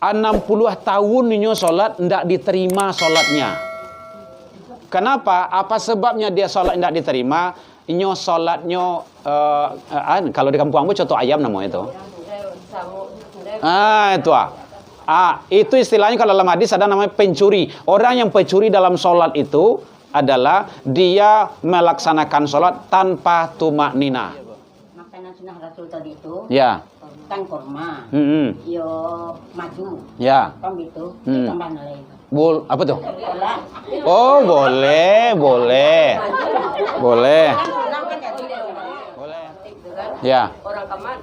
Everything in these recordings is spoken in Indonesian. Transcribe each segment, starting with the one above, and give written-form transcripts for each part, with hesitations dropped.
60 tahun nyo sholat, ndak diterima sholatnya. Kenapa? Apa sebabnya dia sholat ndak diterima? Nyo sholatnya, kalau di kampung Ambo contoh ayam namanya itu. Itu istilahnya kalau dalam hadis ada namanya pencuri. Orang yang pencuri dalam sholat itu adalah dia melaksanakan sholat tanpa tumak nina. Makanan sunnah Rasul tadi itu. Ya. Kan kurma. Yo maju. Ya. Kan gitu. Tambah lain. Apa tuh? Oh, boleh. Boleh. Ya. Orang kamar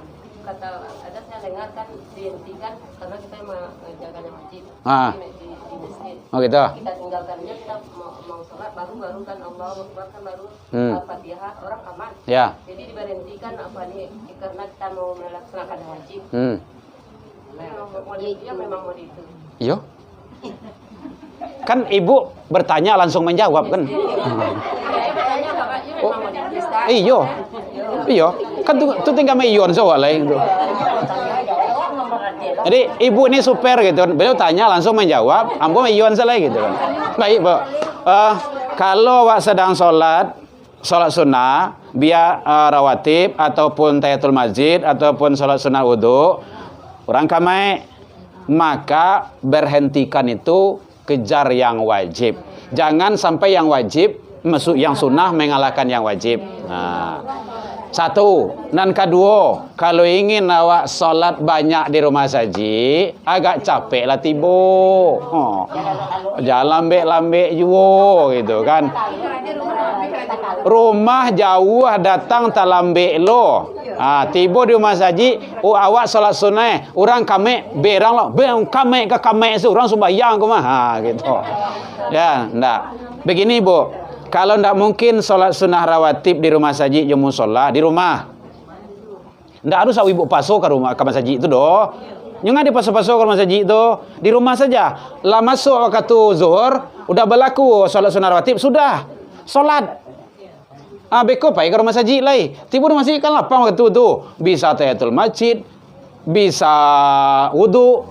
kata ada saya dengar kan dihentikan karena kita menjaga masjid di masjid. Oh gitu. Kita tinggalkannya, kita mau sholat baru kan Allah Akbar kan baru Al-Fatihah orang kamar. Ya. Jadi diberhentikan apa nih karena kita mau melaksanakan wajib. Memang mau itu. Iya. Kan ibu bertanya langsung menjawab kan? Iya. Kan tuh tinggal mayon soalnya itu. Jadi ibu ini super gitu. Beliau tanya langsung menjawab. Ambo mayon salah gitu kan. Baik, Bu. Kalau wak sedang sholat sunnah, biar rawatib ataupun tahiyatul masjid ataupun sholat sunnah wudu, orang kamai, maka berhentikan itu kejar yang wajib. Jangan sampai yang wajib yang sunnah mengalahkan yang wajib. Satu. Dan kedua, kalau ingin awak sholat banyak di rumah saji, agak capek lah tibo. Jalan lambek juga gitu kan. Rumah jauh datang talambek lo. Tiba di rumah saji, awak sholat sunnah, orang kame berang lo, kame itu orang sembahyang ke mah, gitu. Ya, enggak. Begini Bu, kalau enggak mungkin sholat sunnah rawatib di rumah saji, jemu sholat di rumah. Enggak harus ibu paso ke rumah ke masaji itu doh. Jangan di paso-paso ke rumah saji itu, di rumah saja. Lah masuk waktu zuhur, udah berlaku sholat sunnah rawatib, sudah sholat. Beko pai ke rumah saji lai. Tiba rumah saji kan lapang waktu itu. Bisa tahiyatul masjid, bisa wudu,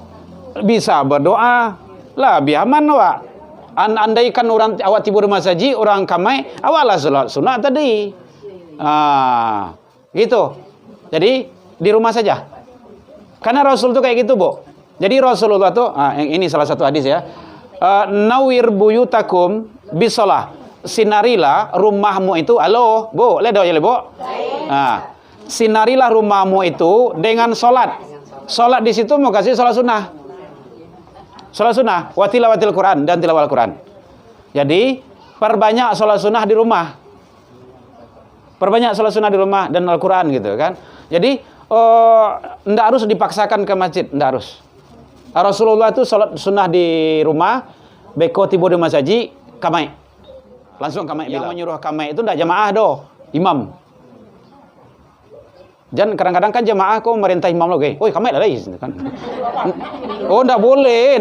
bisa berdoa. Lah biar aman awak. Andaikan orang awak tiba rumah saji, orang kamai, awaklah sholat sunat tadi. Gitu. Jadi di rumah saja. Karena Rasul itu kayak gitu, Bu. Jadi Rasulullah tuh, ini salah satu hadis ya. Nawir buyutakum bisolah. Sinarilah rumahmu itu, halo, Bu, ledo ya, Bu. Sinarilah rumahmu itu dengan sholat. Sholat di situ mau kasih sholat sunnah. Sholat sunnah, watilawatil Quran dan tilawal Quran. Jadi perbanyak sholat sunnah di rumah. Perbanyak sholat sunnah di rumah dan Al-Quran gitu kan. Jadi ndak harus dipaksakan ke masjid, ndak harus. Rasulullah itu sholat sunnah di rumah, beko tiba di masaji, kamai. Langsung kamai bilang. Yang menyuruh kamai itu ndak jamaah doh, imam. Dan kadang-kadang kan jamaah kok merintah imam lo, "Oi, kamai lah kan." Oh, ndak boleh.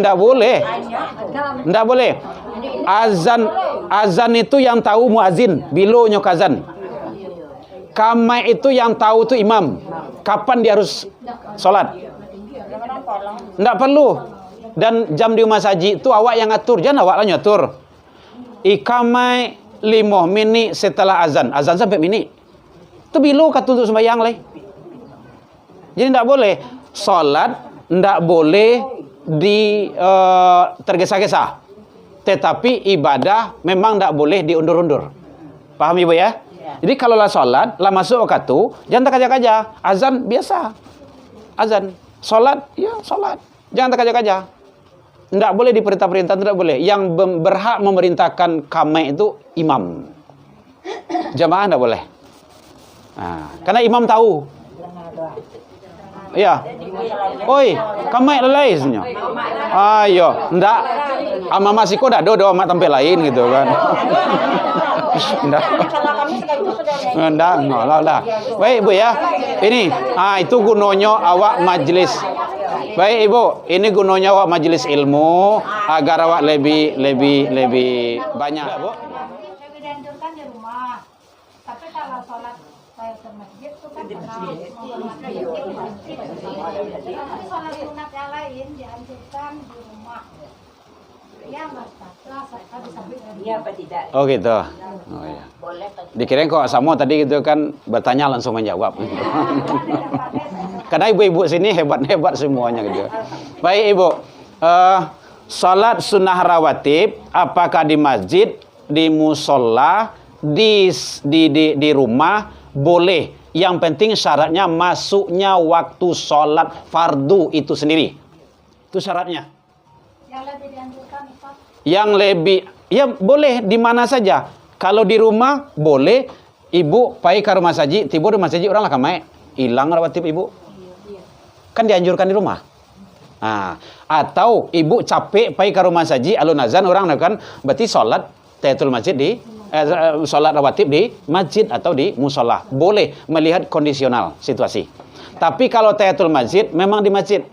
Azan itu yang tahu muazin, bilo nyok azan. Kamai itu yang tahu tuh imam. Kapan dia harus sholat? Ndak perlu. Dan jam di rumah saji itu awak yang ngatur, jangan awak lah nyatur. Ikamai 5 menit setelah azan. Azan sampai menit. Itu bilo kat untuk sembahyang lah. Jadi ndak boleh sholat, ndak boleh di tergesa-gesa. Tetapi ibadah memang ndak boleh diundur-undur. Paham Ibu ya? Jadi kalau lah sholat, lah masuk waktu, jangan terkaja-kaja. Azan biasa. Azan. Sholat, ya sholat. Jangan terkaja-kaja. Tidak boleh diperintah-perintah, tidak boleh. Yang berhak memerintahkan kamai itu imam. Jamaah tidak boleh. Karena imam tahu. Iya. Oi, kamai lalai sebenarnya. Ayo, ndak. Ama masiko dah do amat tampil lain gitu kan. Ndak. Ndak, lah. Baik Bu ya. Ini, itu gunanya awak majelis. Baik Ibu, ini gunanya awak majelis ilmu agar awak lebih banyak, Bu. Saya dianjurkan di rumah. Tapi kalau sholat tahiyatul masjid itu Sholat sunat yang lain dianjurkan di rumah. Ya, Mas. Iya apa tidak? Oh gitu. Oh iya. Dikirain kok Samo tadi gitu kan bertanya langsung menjawab. Karena ibu-ibu sini hebat-hebat semuanya gitu. Baik Ibu. Salat sunnah rawatib apakah di masjid, di musola, di rumah boleh. Yang penting syaratnya masuknya waktu salat fardu itu sendiri. Itu syaratnya. Yang lebih dianjurkan Ustaz? Yang lebih, ya boleh di mana saja. Kalau di rumah boleh, ibu pergi ke rumah saji, tiba di rumah saji orang lah kamai, hilang rawatib ibu. Kan dianjurkan di rumah. Nah, atau ibu capek pergi ke rumah saji, alun azan orang kan berarti sholat tahiyatul masjid di sholat rawatib di masjid atau di musola. Boleh melihat kondisional situasi. Tapi kalau tahiyatul masjid memang di masjid.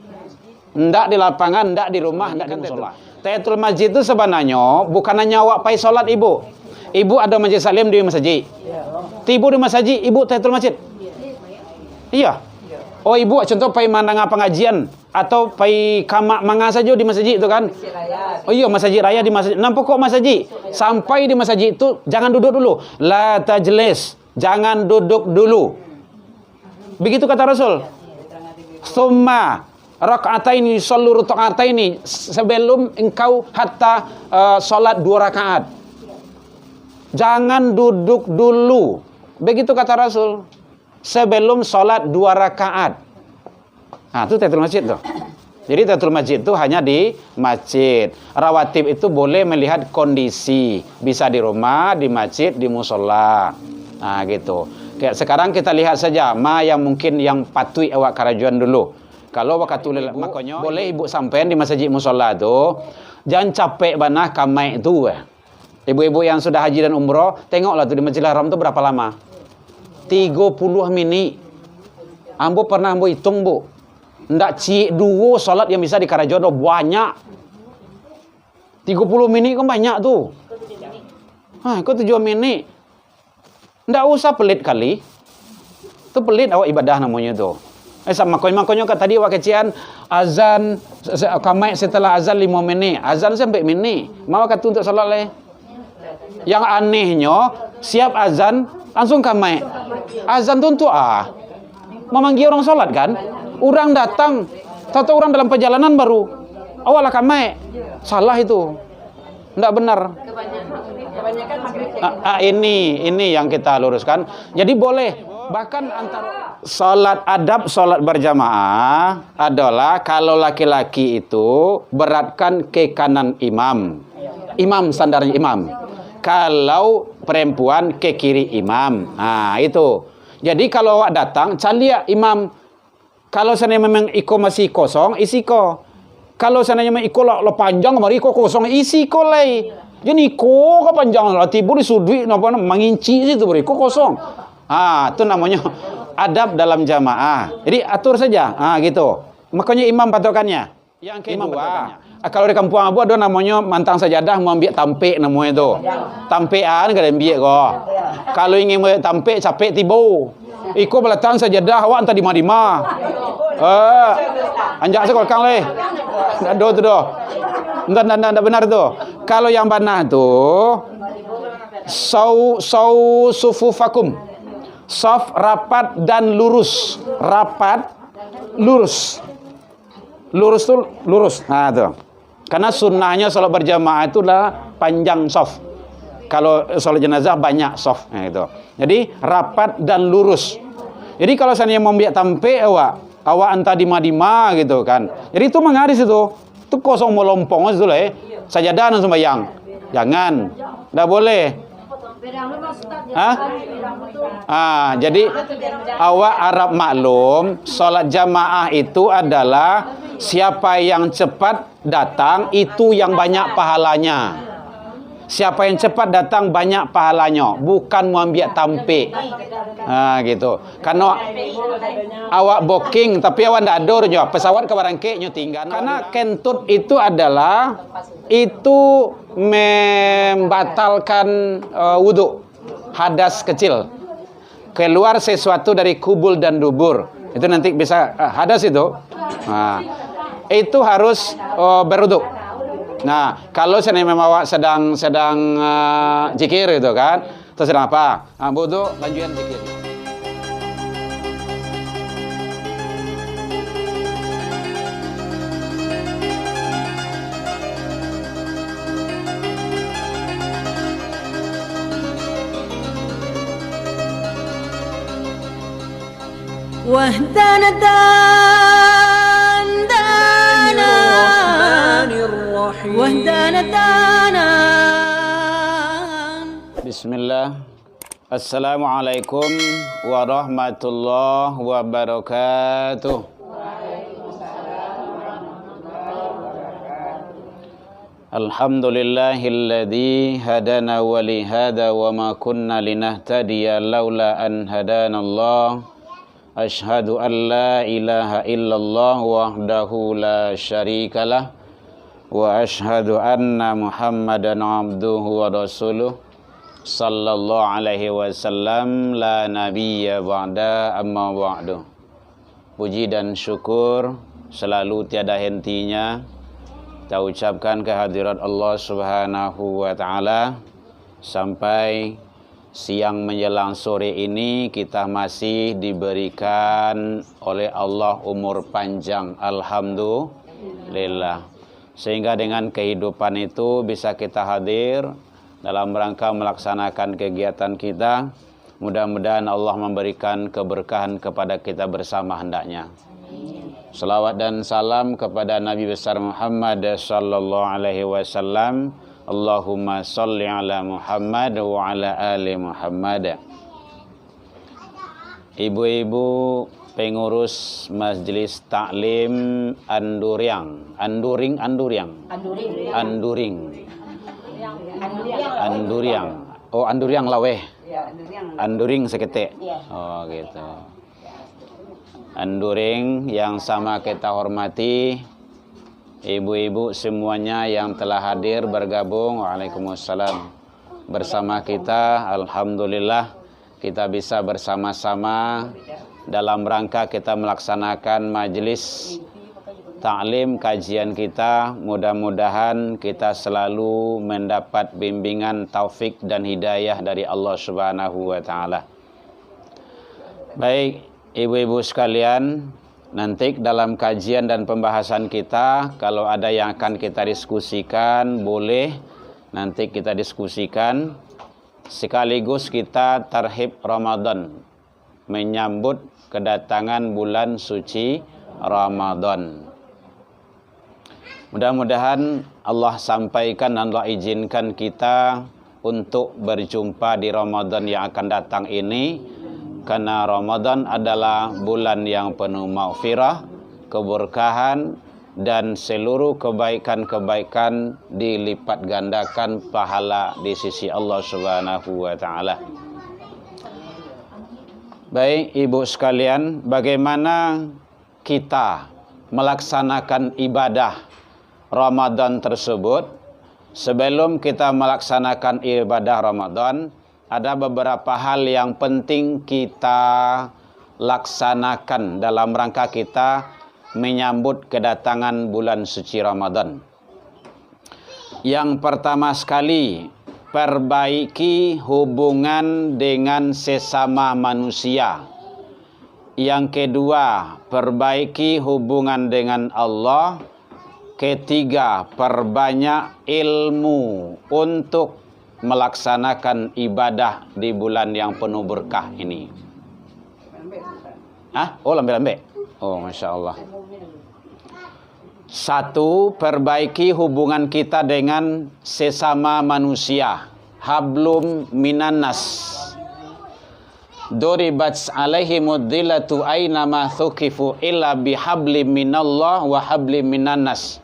Ndak di lapangan, ndak di rumah, ndak di musola. Tahiyatul masjid itu sebenarnya bukan hanya awak pai salat ibu. Ibu ada masjid salim di masjid. Tibu di masjid, ibu tahiyatul masjid. Iya. Oh ibu contoh pai mandang pengajian atau pai kamak manga saja di masjid itu kan. Oh iya masjid raya di masjid. Nampak kok masjid. Sampai di masjid itu jangan duduk dulu. La tajlis. Jangan duduk dulu. Begitu kata Rasul. Summa raka'ataini sallu raka'ataini sebelum engkau hatta salat 2 rakaat. Jangan duduk dulu. Begitu kata Rasul. Sebelum salat 2 rakaat. Nah, itu tahiyatul masjid tuh. Jadi tahiyatul masjid itu hanya di masjid. Rawatib itu boleh melihat kondisi. Bisa di rumah, di masjid, di musola. Nah, gitu. Kayak sekarang kita lihat saja yang mungkin yang patui awak karajuan dulu. Kalau waktu makanya boleh ibu sampean di masjid musola tu, jangan capek banah kamai itu. Ibu-ibu yang sudah haji dan umroh, tengoklah tu di Masjidil Haram tu berapa lama? 30 menit. Ambo pernah ambo hitung, Bu. Ndak cik dua salat yang bisa di Karajodo banyak. 30 menit kan banyak tu. Kok 7 menit. Ndak usah pelit kali. Itu pelit awak ibadah namanya tu. Makanya kan tadi awak kecian azan kamai setelah azan 5 menit. Azan sampai menit. Mau kata untuk salat leh. Yang anehnya siap azan langsung kamai. Azan tu untuk memanggil orang salat kan? Orang datang, tahu orang dalam perjalanan baru awal kamai. Salah itu. Enggak benar. Kebanyakan maghrib. Ini yang kita luruskan. Jadi boleh bahkan antara salat adab salat berjamaah adalah kalau laki-laki itu beratkan ke kanan imam. Imam standarnya imam. Kalau perempuan ke kiri imam. Nah, itu. Jadi kalau awak datang, calia imam. Kalau seandainya memang iko masih kosong, isi ko. Kalau seandainya memang iko lo panjang, mari iko kosong, isi ko lay. Jadi iko ke panjang, tiba di sudut, menginci situ, iko kosong. Itu namanya adab dalam jamaah. Jadi atur saja, gitu. Makanya imam patokannya. Yang kedua, kalau di kampung Abu ada namanya mantang sajadah mau ambil tampek namanya itu. Tampekan kada ambil kok. Kalau ingin ambil tampek capek tiba. Iko belakang sajadah awak entah di mana. Anjak sekolah kang leh. Ndak tu doh. Ndak benar tu. Kalau yang benar tu sufufakum. Saf rapat dan lurus. Rapat lurus. Lurus tu lurus. Nah tu. Karena sunnahnya salat berjamaah itulah panjang saf. Kalau salat jenazah banyak saf. Nah itu. Jadi rapat dan lurus. Jadi kalau seandainya mau biak tampe awak entah di madima gitu kan. Jadi itu mengaris itu. Itu kosong melompong itu lah. Sajadah dan sembahyang. Jangan. Enggak boleh. Jadi awak Arab maklum, salat jamaah itu adalah siapa yang cepat datang itu yang banyak pahalanya. Siapa yang cepat datang banyak pahalanya, bukan mau ambil tampik. Gitu. Karena awak booking tapi awak ndak ada jo, pesawat ke barangke nyo tinggal. Karena kentut itu adalah membatalkan wudu, hadas kecil. keluar sesuatu dari kubul dan dubur, itu nanti bisa hadas itu. Nah, itu harus berwudu. Nah, kalau saya memang sedang zikir itu kan, terus sedang apa? Nah, wudu lanjutan zikir. واهدنا Bismillah. Assalamualaikum warahmatullahi wabarakatuh. Alhamdulillahilladzi hadana wa li hada wa ma kunna linahtadiya laula an hadanallah. Ashhadu an la ilaha illallah wahdahu la syarikalah wa ashhadu anna Muhammadan abduhu wa rasuluh sallallahu alaihi wasallam la nabiyya ba'da amma ba'du. Puji dan syukur selalu tiada hentinya kita ucapkan kehadirat Allah Subhanahu wa taala. Sampai siang menjelang sore ini kita masih diberikan oleh Allah umur panjang, alhamdulillah. Sehingga dengan kehidupan itu bisa kita hadir dalam rangka melaksanakan kegiatan kita. Mudah-mudahan Allah memberikan keberkahan kepada kita bersama hendaknya. Salawat dan salam kepada Nabi besar Muhammad sallallahu alaihi wasallam. Allahumma salli ala Muhammad wa ala ali Muhammad. Ibu-ibu pengurus Majelis Taklim Anduring. Oh, Anduriang Laweh. Anduring seketik. Oh, gitu. Anduring yang sama kita hormati. Ibu-ibu semuanya yang telah hadir bergabung, waalaikumsalam, bersama kita. Alhamdulillah kita bisa bersama-sama dalam rangka kita melaksanakan majelis taklim kajian kita. Mudah-mudahan kita selalu mendapat bimbingan taufik dan hidayah dari Allah Subhanahu wa taala. Baik, ibu-ibu sekalian, nanti dalam kajian dan pembahasan kita, kalau ada yang akan kita diskusikan, boleh nanti kita diskusikan. Sekaligus kita tarhib Ramadan, menyambut kedatangan bulan suci Ramadan. Mudah-mudahan Allah sampaikan dan Allah izinkan kita untuk berjumpa di Ramadan yang akan datang ini. Karena Ramadan adalah bulan yang penuh maghfirah, keberkahan, dan seluruh kebaikan-kebaikan dilipat gandakan pahala di sisi Allah Subhanahu wa taala. Baik, ibu sekalian, bagaimana kita melaksanakan ibadah Ramadan tersebut? Sebelum kita melaksanakan ibadah Ramadan, ada beberapa hal yang penting kita laksanakan dalam rangka kita menyambut kedatangan bulan suci Ramadan. Yang pertama sekali, perbaiki hubungan dengan sesama manusia. Yang kedua, perbaiki hubungan dengan Allah. Ketiga, perbanyak ilmu untuk melaksanakan ibadah di bulan yang penuh berkah ini. Oh, lambe-lambe. Oh, Masya Allah. Satu, perbaiki hubungan kita dengan sesama manusia. Hablum minannas. Duribat alaihimud dhillatu aynama thuqifu illa bihablim minallah wa hablim minannas.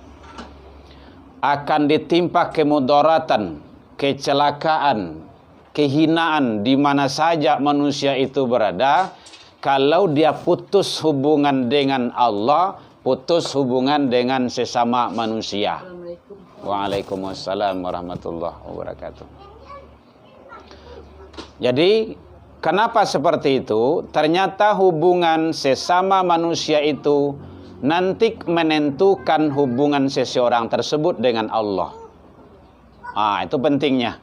Akan ditimpa kemudaratan, kecelakaan, kehinaan di mana saja manusia itu berada, kalau dia putus hubungan dengan Allah, putus hubungan dengan sesama manusia. Waalaikumsalam warahmatullahi wabarakatuh. Jadi Kenapa seperti itu? Ternyata hubungan sesama manusia itu nanti menentukan hubungan seseorang tersebut dengan Allah. Itu pentingnya.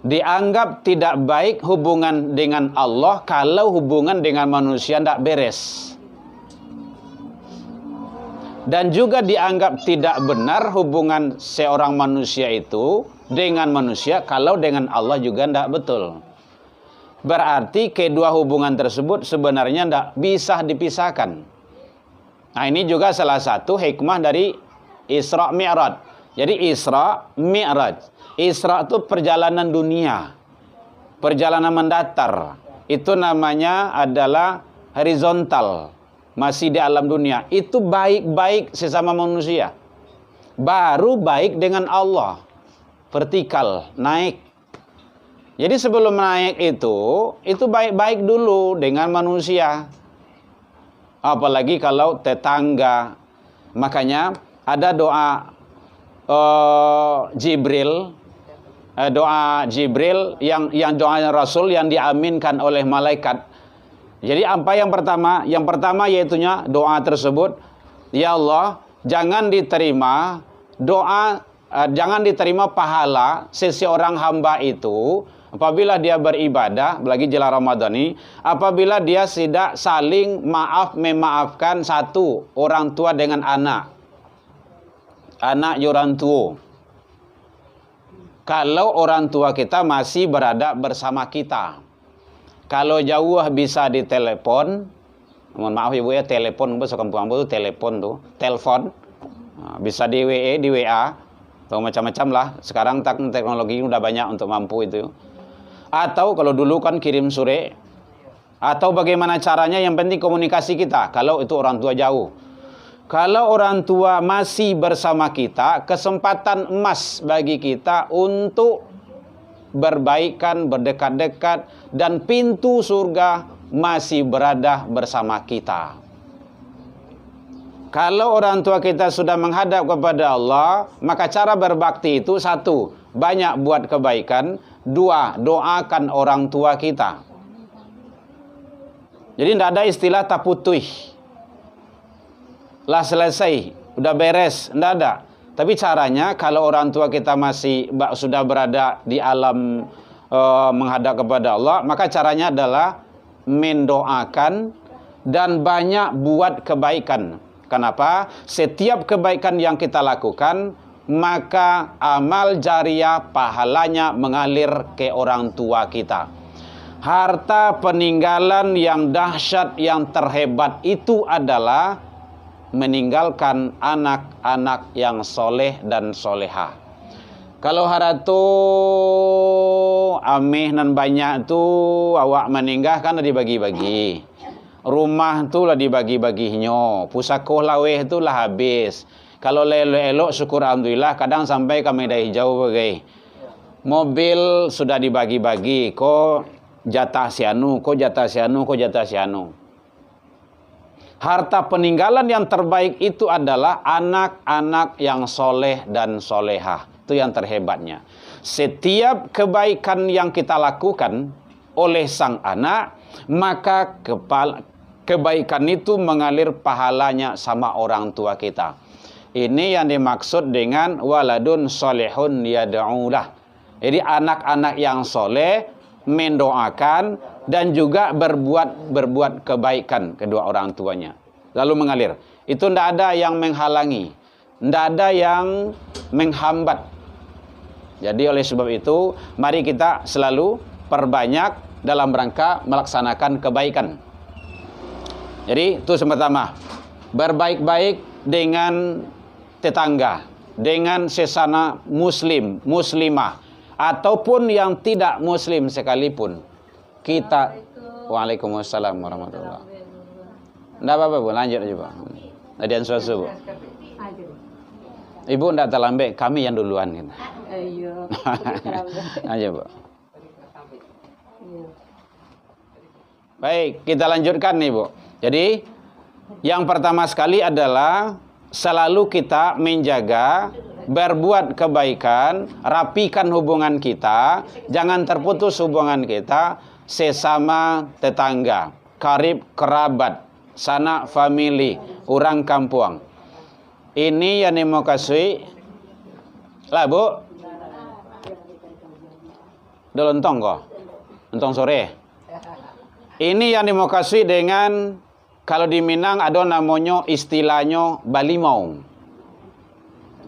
Dianggap tidak baik hubungan dengan Allah kalau hubungan dengan manusia tidak beres. Dan juga dianggap tidak benar hubungan seorang manusia itu dengan manusia kalau dengan Allah juga tidak betul. Berarti kedua hubungan tersebut sebenarnya tidak bisa dipisahkan. Nah, ini juga salah satu hikmah dari Isra Mi'raj. Jadi Isra Mi'raj. Isra itu perjalanan dunia, perjalanan mendatar. Itu namanya adalah horizontal, masih di alam dunia. Itu baik-baik sesama manusia. Baru baik dengan Allah, vertikal, naik. Jadi sebelum naik itu baik-baik dulu dengan manusia. Apalagi kalau tetangga. Makanya ada doa Jibril, doa Jibril yang doa Rasul yang diaminkan oleh malaikat. Jadi apa yang pertama? Yang pertama yaitunya doa tersebut, ya Allah, jangan diterima doa, jangan diterima pahala seseorang hamba itu apabila dia beribadah, lagi jelang Ramadan ini, apabila dia tidak saling memaafkan satu orang tua dengan anak orang tua. Kalau orang tua kita masih berada bersama kita. Kalau jauh bisa ditelepon. Mohon maaf ibu ya, telepon itu telepon tuh, telepon. Bisa di WA, di WA atau macam-macam lah. Sekarang teknologi udah banyak untuk mampu itu. Atau kalau dulu kan kirim surat. Atau bagaimana caranya, yang penting komunikasi kita. Kalau itu orang tua jauh. Kalau orang tua masih bersama kita, kesempatan emas bagi kita untuk berbaikan, berdekat-dekat, dan pintu surga masih berada bersama kita. Kalau orang tua kita sudah menghadap kepada Allah, maka cara berbakti itu satu, banyak buat kebaikan. Dua, doakan orang tua kita. Jadi tidak ada istilah taputuih. Lah selesai, udah beres, enggak ada. Tapi caranya kalau orang tua kita masih sudah berada di alam menghadap kepada Allah, maka caranya adalah mendoakan dan banyak buat kebaikan. Kenapa? Setiap kebaikan yang kita lakukan, maka amal jariah pahalanya mengalir ke orang tua kita. Harta peninggalan yang dahsyat, yang terhebat itu adalah meninggalkan anak-anak yang soleh dan soleha. Kalau haratu ameh nan banyak tu awak meninggal kan dibagi-bagi. Rumah tu lah dibagi-baginya. Pusakoh laweh tu lah habis. Kalau elok syukur alhamdulillah, kadang sampai kami dah hijau bagai. Mobil sudah dibagi-bagi, ko jatah si anu, ko jatah si anu, ko jatah si anu. Harta peninggalan yang terbaik itu adalah anak-anak yang soleh dan solehah. Itu yang terhebatnya. Setiap kebaikan yang kita lakukan oleh sang anak, maka kebaikan itu mengalir pahalanya sama orang tua kita. Ini yang dimaksud dengan waladun solehun yad'ulah. Jadi anak-anak yang soleh mendoakan dan juga berbuat kebaikan kedua orang tuanya. Lalu mengalir. Itu tidak ada yang menghalangi. Tidak ada yang menghambat. Jadi oleh sebab itu, mari kita selalu perbanyak dalam rangka melaksanakan kebaikan. Jadi itu yang pertama. Berbaik-baik dengan tetangga, dengan sesama muslim, muslimah, ataupun yang tidak muslim sekalipun. Kita Waalaikumsalam warahmatullahi wabarakatuh. Tidak apa-apa Bu, lanjut aja Pak. Adian suasu Bu. Ibu tidak terlambat, kami yang duluan gitu. Aja Bu. Baik, kita lanjutkan nih Bu. Jadi yang pertama sekali adalah selalu kita menjaga berbuat kebaikan, rapikan hubungan kita, jangan terputus hubungan kita sesama tetangga, karib kerabat, sanak famili, orang kampung. Ini yang mau kasih lah Bu. Lontong kok. Lontong sore. Ini yang mau kasih dengan, kalau di Minang ada namanya istilahnya balimau.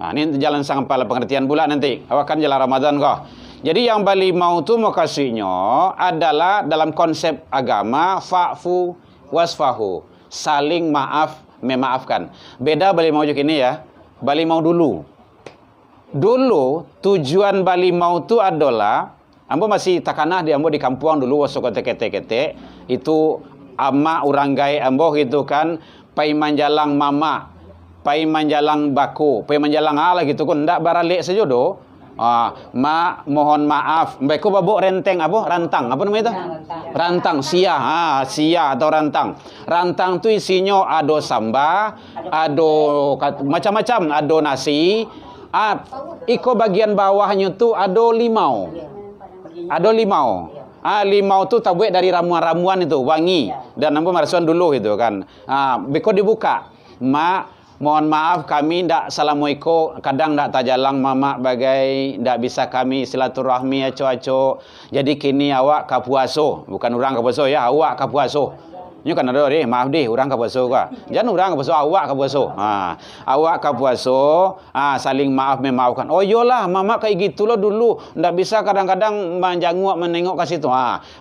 Nah, ini jalan sang pala pengertian pula nanti. Awak kan jalan Ramadan kok. Jadi yang balimau itu mau kasihnya adalah dalam konsep agama fa'fu wasfahu. Saling maaf memaafkan. Beda balimau juga ini ya. Balimau dulu. Dulu tujuan balimau itu adalah, ambo masih takanah di ambo di kampung dulu wasok kete itu ama orang gai ambo gitu kan, pai manjalang mama, pai manjalang baku, pai manjalang ala gitu kan, ndak baralik sejodo. Mohon maaf, mbeko babuk renteng apa? Rantang, apa namanya itu? Rantang, sia, sia atau rantang. Rantang tu isinya ado samba, ado macam-macam, ado nasi. Iko bagian bawahnya tu ado limau. Ado limau. Limau tu tabuik dari ramuan-ramuan itu, wangi. Dan nampu marasuan dulu itu kan. Beko dibuka. Mohon maaf kami ndak salamuiko, kadang ndak tajalang mama bagai ndak bisa kami silaturahmi aco-aco. Jadi kini awak kapuaso, bukan orang kapuaso ya, awak kapuaso. Ini kan ada deh, maaf deh, orang kapuaso ka. Jangan orang kapuaso, awak kapuaso. Awak kapuaso, saling maaf memaafkan. Oh yolah, mama kayak gitu loh dulu, ndak bisa kadang-kadang menjanguk menengok ke situ.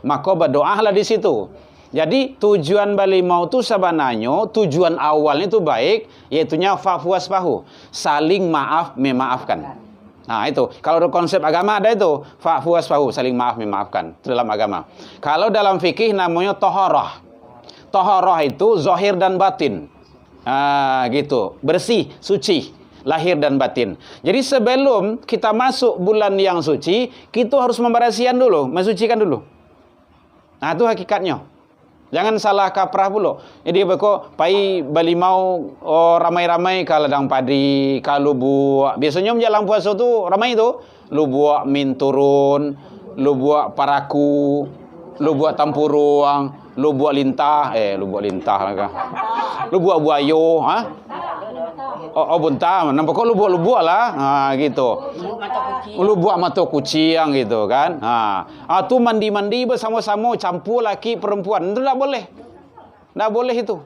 Maka berdoalah di situ. Jadi tujuan balimau itu sebenarnya tujuan awalnya itu baik, yaitunya fa'fu wasfahu, saling maaf memaafkan. Nah itu, kalau konsep agama ada itu fa'fu wasfahu, saling maaf memaafkan, itu dalam agama. Kalau dalam fikih namanya tohoroh. Tohoroh itu zahir dan batin. Gitu, bersih, suci, lahir dan batin. Jadi sebelum kita masuk bulan yang suci, kita harus membersihan dulu, mensucikan dulu. Nah itu hakikatnya. Jangan salah kaprah pula. Jadi beko pai balimau ramai-ramai ka ladang padi, ka lubuak. Biasanya menjelang puasa tu ramai tu. Lubuak min turun, lubuak paraku, lubuak tampurung, lubuak lintah, lubuak lintah lah. Lubuak buayo, buntang. Nampak kok lubuak-lubuak lah. Gitu. Lubuak mata kucing gitu kan. Tu mandi-mandi bersama-sama campur laki perempuan. Itu tak boleh. Tak boleh itu.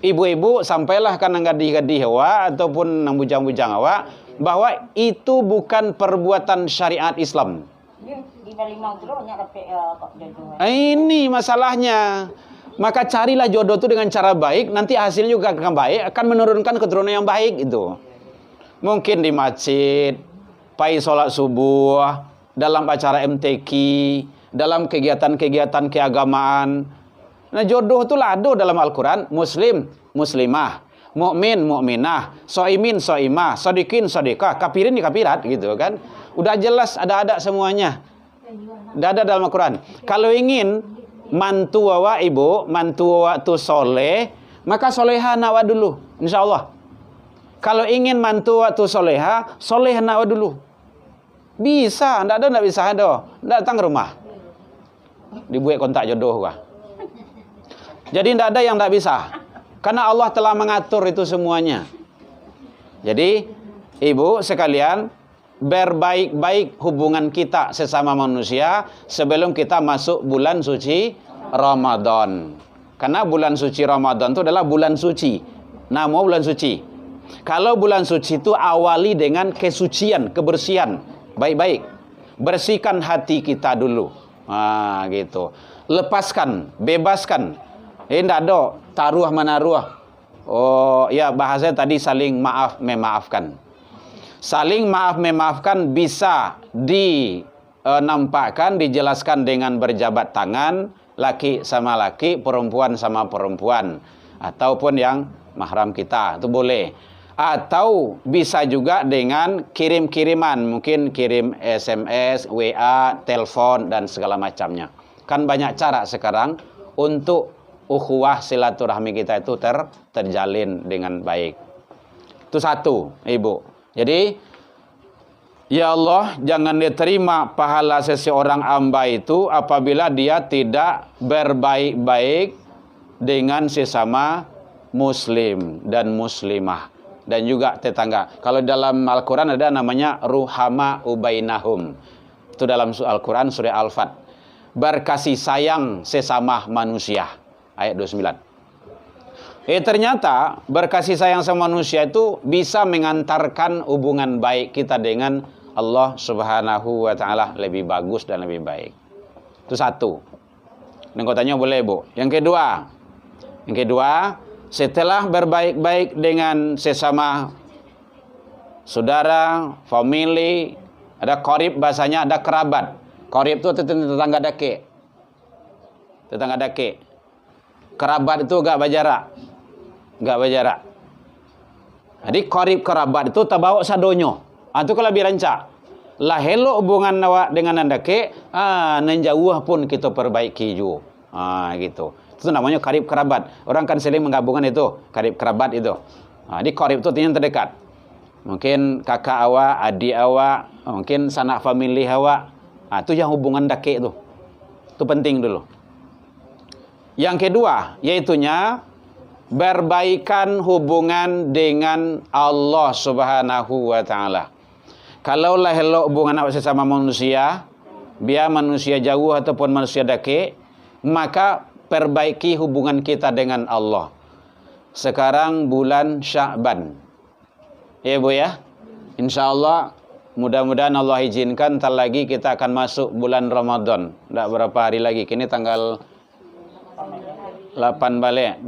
Ibu-ibu sampailah kan gadih-gadih awak ataupun nang bujang-bujang awak bahwa itu bukan perbuatan syariat Islam. Ini masalahnya. Maka carilah jodoh itu dengan cara baik, nanti hasilnya juga akan baik, akan menurunkan keturunan yang baik itu. Mungkin di masjid, pai sholat subuh, dalam acara MTQ, dalam kegiatan-kegiatan keagamaan. Nah jodoh itu lado dalam Al-Quran, muslim, muslimah, mukmin, mukminah, soimin, soimah, sodikin, sodikah, kafirin, kafirat gitu kan. Udah jelas ada semuanya. Udah ada dalam Al-Quran. Kalau ingin mantu awak ibu, mantu awak tu soleh, maka soleha nak awak dulu, insyaallah. Kalau ingin mantu awak tu soleha, soleh nak awak dulu. Bisa, ndak bisa ada. Datang ke rumah. Dibuat kontak jodoh kah. Jadi ndak ada yang ndak bisa. Karena Allah telah mengatur itu semuanya. Jadi ibu sekalian, berbaik-baik hubungan kita sesama manusia sebelum kita masuk bulan suci Ramadan. Karena bulan suci Ramadan itu adalah bulan suci. Nama bulan suci. Kalau bulan suci itu awali dengan kesucian, kebersihan. Baik-baik. Bersihkan hati kita dulu. Gitu. Lepaskan, bebaskan. Tidak ada taruh menaruh. Oh, ya bahasanya tadi saling maaf memaafkan. Saling maaf memaafkan bisa dinampakkan, dijelaskan dengan berjabat tangan, laki sama laki, perempuan sama perempuan, ataupun yang mahram kita, itu boleh. Atau bisa juga dengan kirim-kiriman, mungkin kirim SMS, WA, telepon, dan segala macamnya. Kan banyak cara sekarang untuk ukhuwah silaturahmi kita itu terjalin dengan baik. Itu satu, ibu. Jadi, ya Allah, jangan diterima pahala seseorang hamba itu apabila dia tidak berbaik-baik dengan sesama muslim dan muslimah dan juga tetangga. Kalau dalam Al-Quran ada namanya ruhama ubainahum. Itu dalam Al-Quran surah Al-Fat. Berkasih sayang sesama manusia. Ayat 29. Ternyata berkasih sayang sama manusia itu bisa mengantarkan hubungan baik kita dengan Allah Subhanahu wa Ta'ala lebih bagus dan lebih baik. Itu satu. Dan kau tanya boleh, Bu. Yang kedua, setelah berbaik-baik dengan sesama saudara, family, ada qarib bahasanya, ada kerabat. Qarib itu tetangga dake. Tetangga dake. Kerabat itu gak berjarak. Jadi qarib kerabat itu tabawa sadonyo. Itu kalau birancak. Lah hello hubungan awak dengan andake, nan jauh pun kita perbaiki juga. Gitu. Itu namanya qarib kerabat. Orang kan saling menggabungkan itu, qarib kerabat itu. Di qarib itu yang terdekat. Mungkin kakak awak, adik awak, mungkin sanak family awak. Itu yang hubungan dake itu. Itu penting dulu. Yang kedua, yaitunya berbaikan hubungan dengan Allah Subhanahu wa Ta'ala. Kalaulah hello hubungan awak sesama manusia, biar manusia jauh ataupun manusia dake, maka perbaiki hubungan kita dengan Allah. Sekarang bulan Sya'ban. Ya Bu ya. Insyaallah mudah-mudahan Allah izinkan entar lagi kita akan masuk bulan Ramadan. Tidak berapa hari lagi. Kini tanggal 8 balik.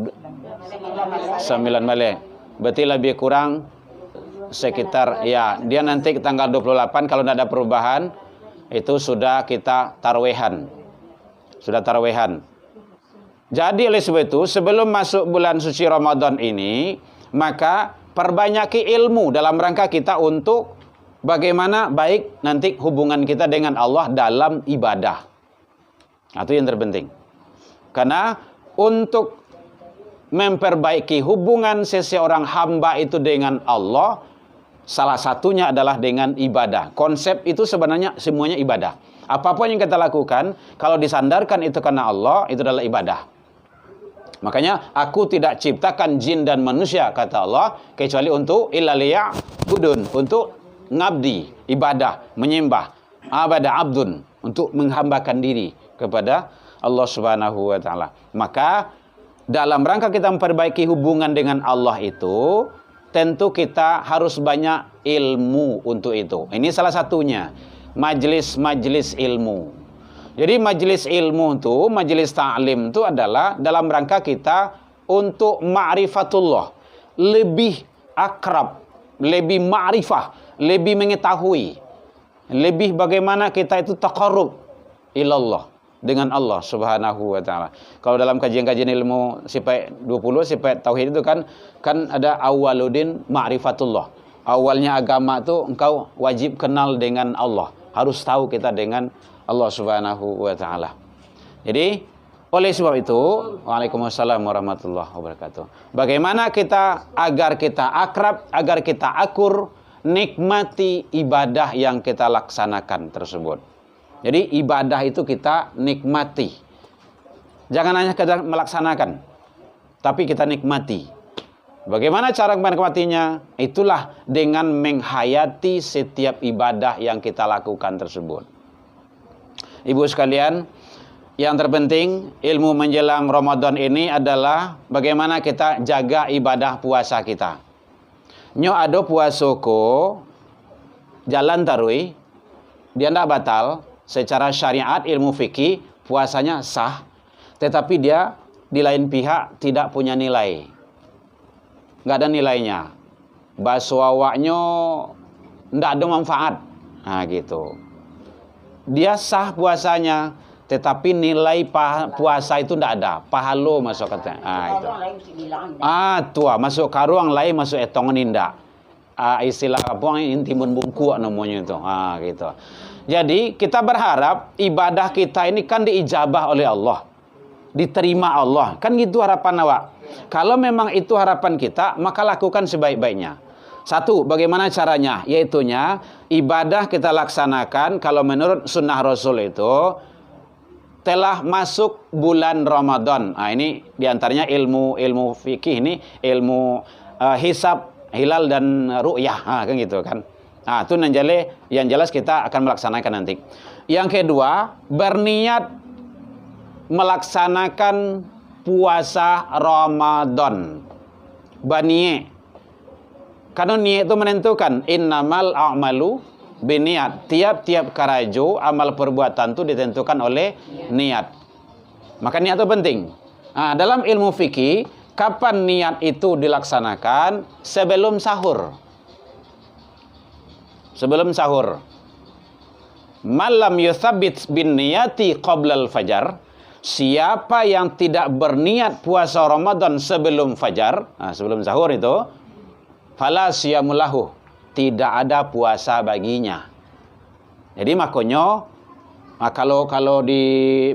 9 balik. Berarti lebih kurang sekitar, ya, dia nanti tanggal 28 kalau tidak ada perubahan, itu sudah kita tarwehan. Jadi oleh sebab itu, sebelum masuk bulan suci Ramadan ini, maka perbanyaki ilmu dalam rangka kita untuk bagaimana baik nanti hubungan kita dengan Allah dalam ibadah. Itu yang terpenting. Karena untuk memperbaiki hubungan seseorang hamba itu dengan Allah, salah satunya adalah dengan ibadah. Konsep itu sebenarnya semuanya ibadah. Apapun yang kita lakukan, kalau disandarkan itu karena Allah, itu adalah ibadah. Makanya, aku tidak ciptakan jin dan manusia, kata Allah, kecuali untuk illalliya'budun, untuk ngabdi, ibadah, menyembah. Abada abdun, untuk menghambakan diri kepada Allah Subhanahu wa Ta'ala. Maka, dalam rangka kita memperbaiki hubungan dengan Allah itu, tentu kita harus banyak ilmu untuk itu. Ini salah satunya, majelis-majelis ilmu. Jadi majelis ilmu itu, majelis ta'lim itu adalah dalam rangka kita untuk ma'rifatullah, lebih akrab, lebih ma'rifah, lebih mengetahui, lebih bagaimana kita itu taqarrub ilallah, dengan Allah Subhanahu wa Ta'ala. Kalau dalam kajian-kajian ilmu sifat 20, sifat tauhid itu kan ada awaludin ma'rifatullah. Awalnya agama itu engkau wajib kenal dengan Allah. Harus tahu kita dengan Allah Subhanahu wa Ta'ala. Jadi, oleh sebab itu, Waalaikumsalam warahmatullahi wabarakatuh. Bagaimana kita agar kita akrab, agar kita akur, nikmati ibadah yang kita laksanakan tersebut. Jadi ibadah itu kita nikmati. Jangan hanya kita melaksanakan, tapi kita nikmati. Bagaimana cara menikmatinya? Itulah dengan menghayati setiap ibadah yang kita lakukan tersebut. Ibu sekalian, yang terpenting ilmu menjelang Ramadan ini adalah bagaimana kita jaga ibadah puasa kita. Nyo ado puasoko jalan tarui, dia tidak batal. Secara syariat ilmu fikih puasanya sah, tetapi dia di lain pihak tidak punya nilai, nggak ada nilainya. Baso awaknya nggak ada manfaat, gitu. Dia sah puasanya, tetapi nilai puasa itu nggak ada. Pahalo masuk katanya. Itu. Tua masuk karuang lain masuk etong ninda. Istilah apa yang timun bungku namanya itu. Gitu. Jadi kita berharap ibadah kita ini kan diijabah oleh Allah, diterima Allah, kan gitu harapan awak. Kalau memang itu harapan kita, maka lakukan sebaik-baiknya. Satu, bagaimana caranya? Yaitunya ibadah kita laksanakan kalau menurut sunnah Rasul itu telah masuk bulan Ramadan. Nah, ini diantaranya ilmu fikih ini, ilmu hisab, hilal dan ru'yah, kan gitu kan. Nah, itu yang jelas kita akan melaksanakan nanti. Yang kedua, berniat melaksanakan puasa Ramadan. Baniye. Karena niat itu menentukan innamal a'malu biniat. Tiap-tiap karajo amal perbuatan itu ditentukan oleh niat. Maka niat itu penting. Nah, dalam ilmu fikih, kapan niat itu dilaksanakan? Sebelum sahur. Sebelum sahur. Malam yuthabbit bin niyati qablal fajar. Siapa yang tidak berniat puasa Ramadan sebelum fajar, sebelum sahur itu, fala siyamulahu, tidak ada puasa baginya. Jadi makanya kalau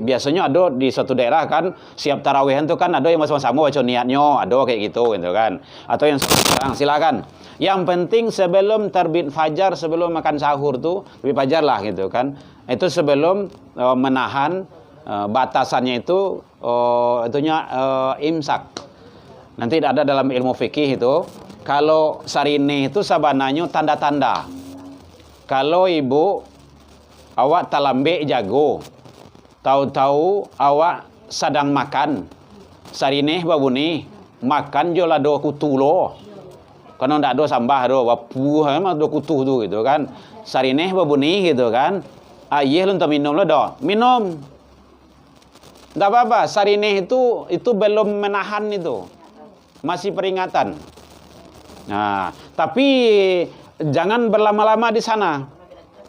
biasanya ada di suatu daerah kan siap tarawehan itu kan ada yang sama-sama baca niatnya, ada kayak gitu kan. Atau yang sekarang silakan. Yang penting sebelum terbit fajar, sebelum makan sahur tuh, terbit fajar lah gitu kan. Itu sebelum menahan batasannya itu imsak. Nanti ada dalam ilmu fikih itu, kalau sarine itu sabananya tanda-tanda. Kalau ibu awak talambe jago, tahu-tahu awak sedang makan, sarine babuni makan jola do kutulo. Karena ndak do sambah do, wapuh mah do kutu tu gitu kan. Sarine babuni gitu kan. Ayah lu minum lo do, minum. Ndak apa-apa, sarine itu belum menahan itu. Masih peringatan. Nah, tapi jangan berlama-lama di sana.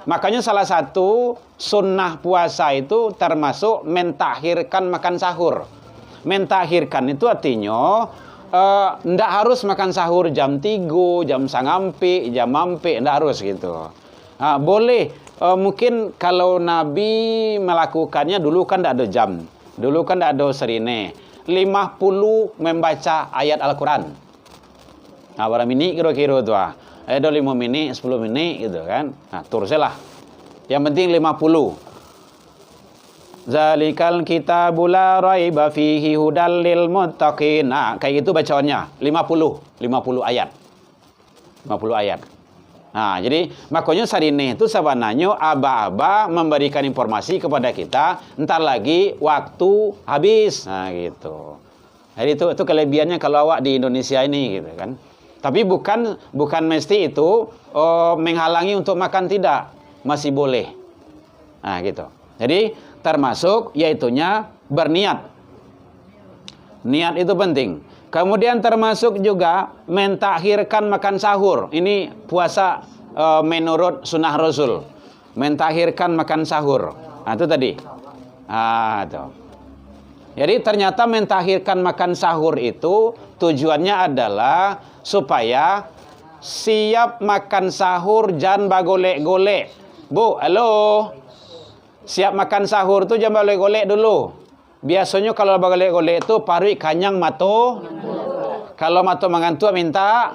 Makanya salah satu sunnah puasa itu termasuk mentakhirkan makan sahur. Mentakhirkan itu artinya ndak harus makan sahur jam 3, jam sangampi, jam mampi, ndak harus gitu. Boleh, mungkin kalau Nabi melakukannya dulu kan ndak ada jam. Dulu kan ndak ada serine. 50 membaca ayat Al-Quran. Nah, berapa minit kira-kira tu ada 5 minit, 10 menit gitu kan. Nah, teruslah. Yang penting 50. Zalikal kitabul la raiba fihi hudal lil muttaqin. Nah, kayak gitu bacaannya. 50 ayat. 50 ayat. Nah, jadi makanya sarine itu sebenarnya aba-aba memberikan informasi kepada kita, entar lagi waktu habis. Nah, gitu. Jadi itu kelebihannya kalau awak di Indonesia ini gitu kan. Tapi bukan mesti itu menghalangi untuk makan, tidak, masih boleh. Nah, gitu. Jadi termasuk yaitunya berniat. Niat itu penting. Kemudian termasuk juga mentakhirkan makan sahur. Ini puasa menurut sunnah Rasul. Mentakhirkan makan sahur. Nah, itu tadi. Itu. Jadi ternyata mentakhirkan makan sahur itu tujuannya adalah supaya siap makan sahur jangan bagolek-golek. Bu, halo. Siap makan sahur tuh jangan bagolek-golek dulu. Biasanya kalau bagolek-golek itu parui kanyang mato. Kalau mato mengantuk minta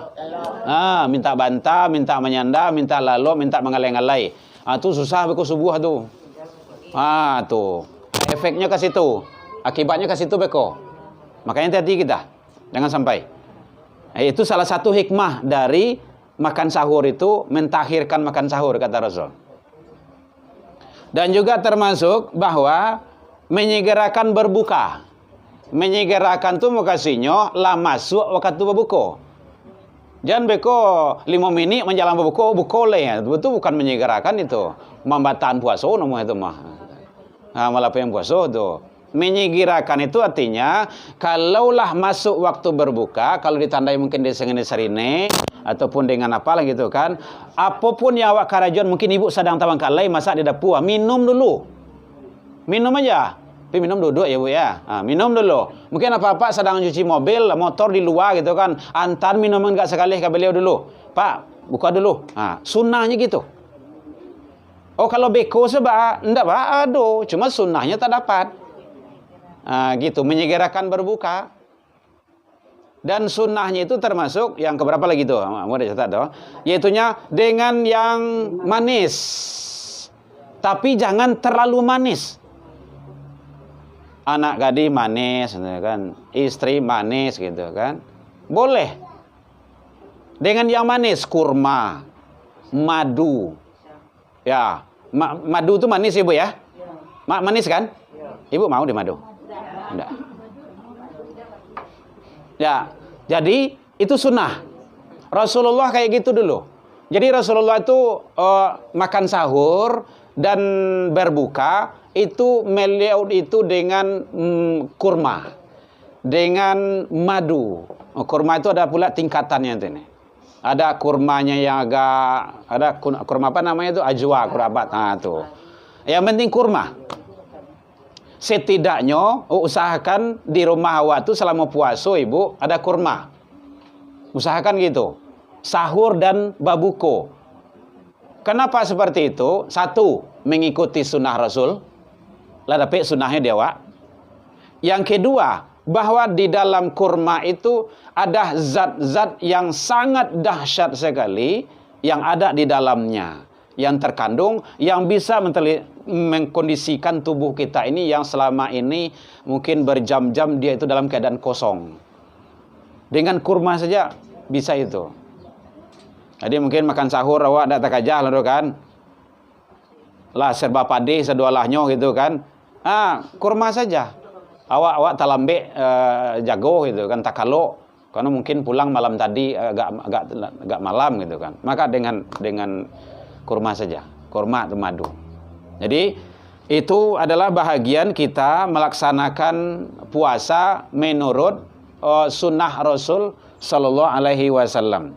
bantah, minta menyanda, minta lalu, minta mengalai-ngalai. Itu susah beku subuh tuh. Tuh. Efeknya ke situ. Akibatnya ke situ beko. Makanya hati-hati kita. Jangan sampai. Itu salah satu hikmah dari makan sahur itu, mentakhirkan makan sahur kata Rasul. Dan juga termasuk bahwa menyegerakan berbuka. Menyegerakan tu mukasinya lah masuk waktu berbuka. Jangan beko 5 menit menjelang berbuka, buka le. Itu bukan menyegerakan itu. Membatalkan puasa namanya itu mah. Malah yang puasa tu. Menyegerakan itu artinya kalaulah masuk waktu berbuka, kalau ditandai mungkin dengan sarine ataupun dengan apalah gitu kan, apapun yang awak karajon, mungkin ibu sedang tawang kalai masak di dapur, minum dulu, minum aja, tapi minum duduk ya bu ya, minum dulu. Mungkin apa-apa sedang cuci mobil, motor di luar gitu kan, antar minuman enggak sekali ke beliau dulu, Pak buka dulu, sunnahnya gitu. Oh kalau beko sebab enggak pak, aduh, cuma sunnahnya tak dapat. Gitu, menyegerakan berbuka. Dan sunnahnya itu termasuk yang keberapa lagi tuh? Mau dicatat tuh. Yaitunya dengan yang manis. Tapi jangan terlalu manis. Anak gadis manis kan, istri manis gitu kan. Boleh. Dengan yang manis, kurma, madu. Ya, madu itu manis Ibu ya? Manis kan? Ibu mau di madu? Enggak. Ya, jadi itu sunnah. Rasulullah kayak gitu dulu. Jadi Rasulullah itu makan sahur dan berbuka itu beliau itu dengan kurma, dengan madu. Kurma itu ada pula tingkatannya ini. Ada kurmanya yang ada kurma apa namanya itu ajwa, kurma. Nah tuh. Yang penting kurma. Setidaknya usahakan di rumah awak tuh selama puasa Ibu ada kurma. Usahakan gitu. Sahur dan babuko. Kenapa seperti itu? Satu, mengikuti sunnah Rasul. Lah dapat sunnahnya dia awak. Yang kedua, bahwa di dalam kurma itu ada zat-zat yang sangat dahsyat sekali yang ada di dalamnya. Yang terkandung, yang bisa mengkondisikan tubuh kita ini yang selama ini mungkin berjam-jam dia itu dalam keadaan kosong. Dengan kurma saja bisa itu. Jadi mungkin makan sahur awak tak takajah lalu kan. Lah serba padi sedualahnya gitu kan. Kurma saja. Awak talambe jago gitu kan takalo. Karena mungkin pulang malam tadi agak malam gitu kan. Maka dengan kurma saja, kurma atau madu. Jadi itu adalah bahagian kita melaksanakan puasa menurut sunnah Rasul Sallallahu Alaihi Wasallam.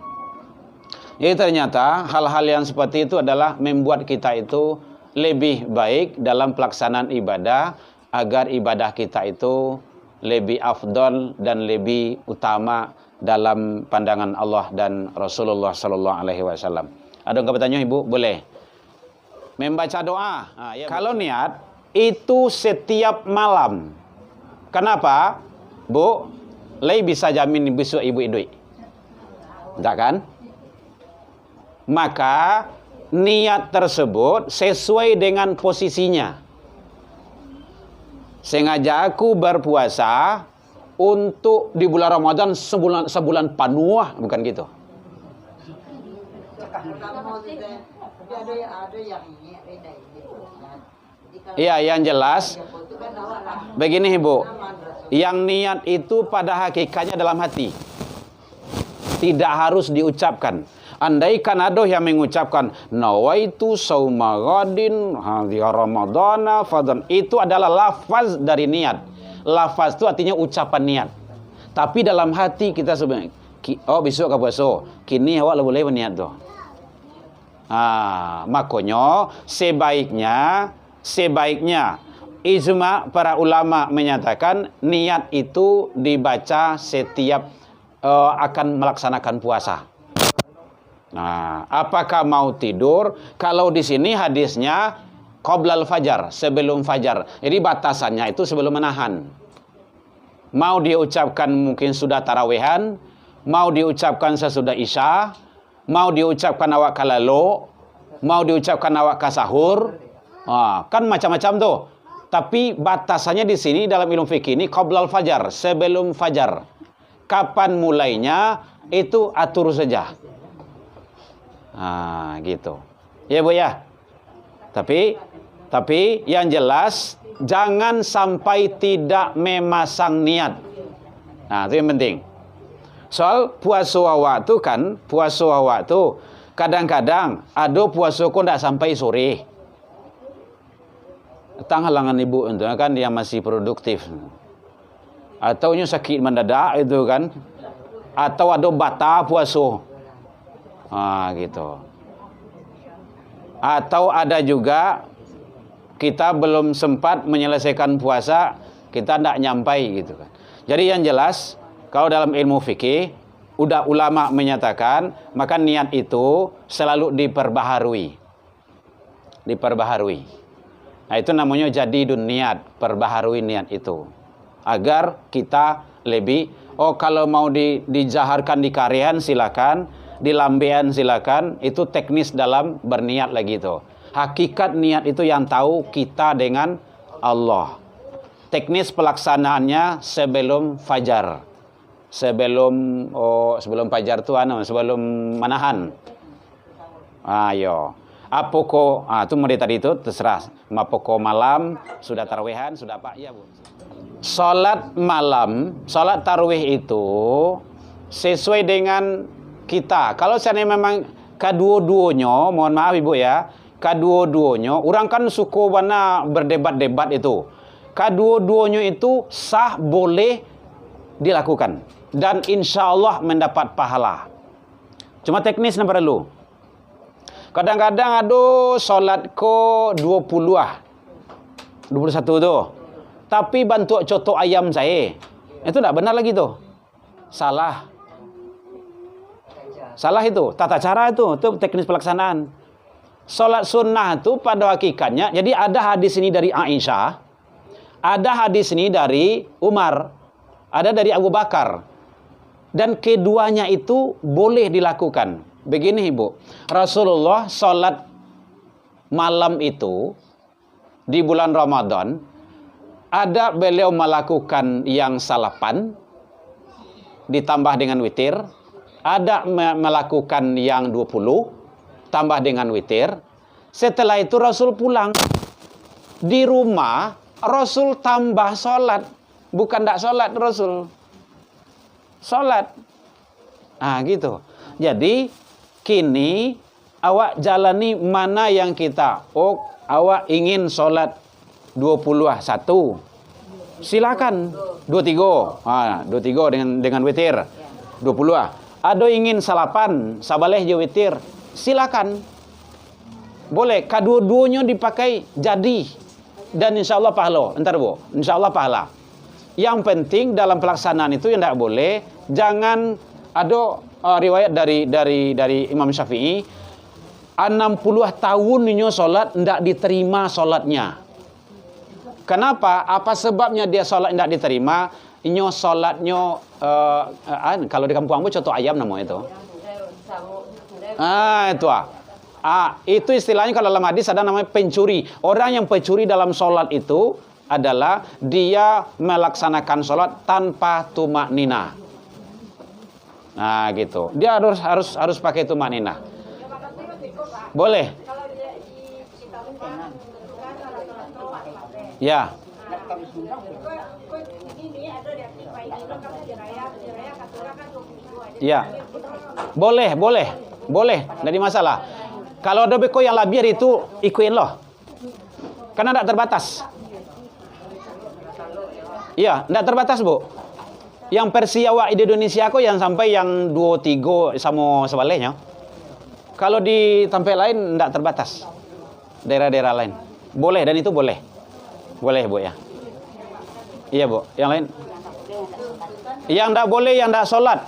Jadi ternyata hal-hal yang seperti itu adalah membuat kita itu lebih baik dalam pelaksanaan ibadah agar ibadah kita itu lebih afdal dan lebih utama dalam pandangan Allah dan Rasulullah Sallallahu Alaihi Wasallam. Ada yang bertanya Ibu? Boleh. Membaca doa. Ya, kalau niat itu setiap malam. Kenapa? Bu, bisa jamin besok Ibu idui. Enggak kan? Maka niat tersebut sesuai dengan posisinya. Sengaja aku berpuasa untuk di bulan Ramadan sebulan penuh, bukan gitu. Iya, yang jelas begini Ibu, yang niat itu pada hakikatnya dalam hati, tidak harus diucapkan. Andaikan ada yang mengucapkan nawaitu sauma ghadin hadhihi ramadhana fadhan, itu adalah lafaz dari niat. Lafaz itu artinya ucapan niat. Tapi dalam hati kita sebenarnya besok ke puasa, kini awak boleh berniat tu. Makanya sebaiknya ijma para ulama menyatakan niat itu dibaca setiap akan melaksanakan puasa. Nah, apakah mau tidur? Kalau di sini hadisnya qoblal fajar, sebelum fajar. Jadi batasannya itu sebelum menahan. Mau diucapkan mungkin sudah tarawehan, mau diucapkan sesudah isya, mau diucapkan awak kalalo, mau diucapkan awak kasahur. Kan macam-macam tuh. Tapi batasannya di sini dalam ilmu fikih ini qoblal fajar, sebelum fajar. Kapan mulainya itu atur saja. Gitu. Ya Bu ya. Tapi yang jelas jangan sampai tidak memasang niat. Itu yang penting. Soal puasa awak tu kan, puasa awak tu kadang-kadang ada puasa kok tidak sampai sore. Tang halangan ibu itu kan dia masih produktif. Atau sakit mendadak itu kan. Atau ada batal puasa. Gitu. Atau ada juga kita belum sempat menyelesaikan puasa, kita tidak nyampai gitu kan. Jadi yang jelas kalau dalam ilmu fikih udah ulama menyatakan maka niat itu selalu diperbaharui. Nah itu namanya jadidun niat, perbaharui niat itu agar kita lebih Oh, kalau mau dijaharkan di karyan silakan, di lambean silakan. Itu teknis dalam berniat lagi itu. Hakikat niat itu yang tahu kita dengan Allah. Teknis pelaksanaannya sebelum fajar. Sebelum fajar itu sebelum manahan. Ayo. Apoko, itu mulai tadi itu terserah. Mapoko malam sudah tarawih sudah apa? Ya, Bu. Salat malam, salat tarawih itu sesuai dengan kita. Kalau seandainya memang kedua-duanya, mohon maaf Ibu ya, kedua-duanya, orang kan suka warna berdebat-debat itu. Kedua-duanya itu sah, boleh dilakukan. Dan insya Allah mendapat pahala. Cuma teknis yang perlu. Kadang-kadang ada solat ko 20 21 tu. Tapi bantu coto ayam saya. Itu tak benar lagi tu. Salah. Salah itu. Tata cara itu teknis pelaksanaan. Solat sunnah itu pada hakikatnya. Jadi ada hadis ini dari Aisyah. Ada hadis ini dari Umar. Ada dari Abu Bakar. Dan keduanya itu boleh dilakukan. Begini Ibu, Rasulullah sholat malam itu di bulan Ramadan, ada beliau melakukan yang salapan ditambah dengan witir, ada melakukan yang 20 tambah dengan witir. Setelah itu Rasul pulang. Di rumah Rasul tambah sholat, bukan tak sholat Rasul. Sholat. Gitu. Jadi kini awak jalani mana yang kita. Awak ingin sholat 21. Silakan. 23. 23 dengan witir. 20. Ada ingin salapan, sabaleh je witir. Silakan. Boleh. Kedua-duanya dipakai jadi. Dan insya Allah pahala. Entar Bu. Insya Allah pahala. Yang penting dalam pelaksanaan itu yang tidak boleh. Jangan ada riwayat dari Imam Syafi'i 60 tahun inyo solat tidak diterima solatnya. Kenapa? Apa sebabnya dia solat tidak diterima? Inyo solatnya kalau di kampung aku contoh ayam namanya itu. Itu istilahnya kalau dalam hadis ada namanya pencuri. Orang yang pencuri dalam solat itu adalah dia melaksanakan solat tanpa tumak nina. Gitu. Dia harus pakai tumak nina. Boleh. Ya. Ya. Boleh. Tidak masalah. Kalau ada beko yang labiar itu ikutin loh. Karena tidak terbatas. Iya, tidak terbatas, Bu. Yang versi awak di Indonesia kok yang sampai yang 2-3 sama sebaliknya. Kalau di tempat lain tidak terbatas. Daerah-daerah lain. Boleh, dan itu boleh. Boleh, Bu ya. Iya, Bu. Yang lain? Yang tidak boleh, yang tidak sholat.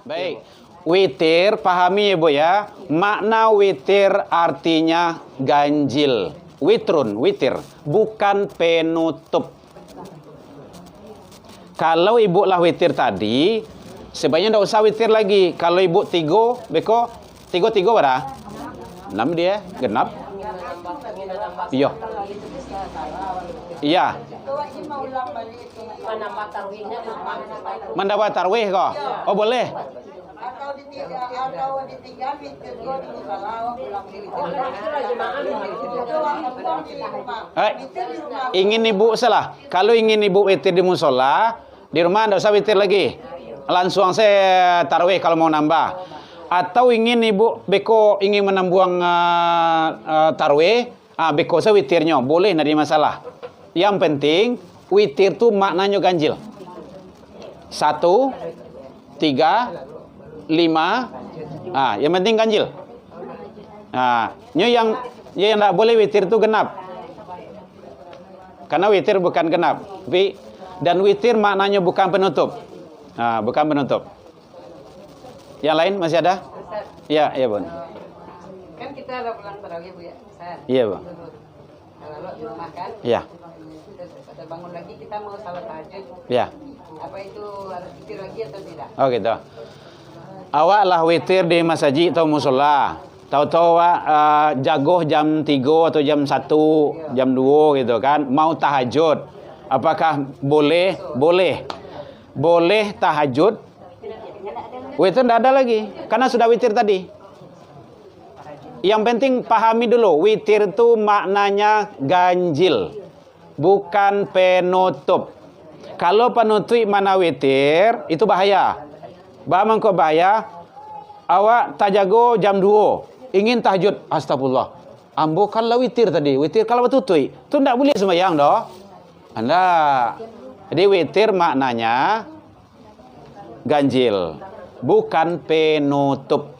Baik. Witir, pahami ya, Bu ya. Makna witir artinya ganjil. Witir. Bukan penutup. Kalau ibu lah witir tadi, sebaiknya tidak usah witir lagi. Kalau ibu 3, beko 3 berapa? 6 dia, genap. Iya. Mendapat tarwih kok. Oh boleh. Ingin ibu salah. Kalau ingin ibu witir di musola, di rumah tidak usah witir lagi. Langsung saya tarawih kalau mau nambah. Atau ingin ibu beko ingin menambuang tarawih, beko saya witirnya boleh, tidak ada masalah. Yang penting witir itu maknanya ganjil. 1, 3, 5. Yang penting ganjil. Yang tidak boleh witir itu genap. Karena witir bukan genap. Dan witir maknanya bukan penutup. Bukan penutup. Yang lain masih ada? Iya, Bun. Kan kita ada pulang tarawih Bu ya. Iya, Bu. Kalau di rumah kan. Ya. Kita bangun lagi kita mau salat tahajud. Ya. Apa itu harus witir lagi atau tidak? Oh gitu. Awak lah witir di masjid atau musola. Tahu-tahu jagoh jam 3 atau jam 1, jam 2 gitu kan. Mau tahajud. Apakah boleh? Boleh. Boleh tahajud. Witir tidak ada lagi. Karena sudah witir tadi. Yang penting pahami dulu. Witir itu maknanya ganjil. Bukan penutup. Kalau penutup mana witir, itu bahaya. Bahaya kok bahaya. Awak tak jago jam 2. Ingin tahajud, astagfirullah. Ambo kalau witir tadi, witir kalau betul-betul itu tidak boleh sembahyang doh. Anda, jadi witir maknanya ganjil, bukan penutup.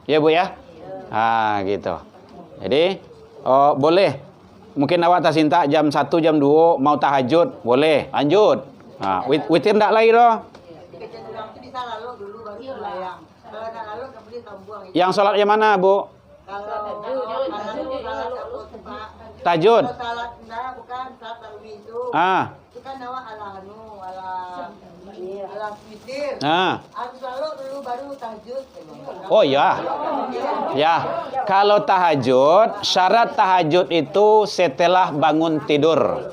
Ya Bu ya, gitu. Jadi boleh. Mungkin awak tak cinta jam 1, jam 2 mau tahajud, boleh, lanjut. Witir tidak lagi doh. Yang sholat yang mana, Bu? Tahajud. Itu kan awak ala witir. Harus lalu dulu baru tahajud. Oh ya. Ya. Kalau tahajud, syarat tahajud itu setelah bangun tidur.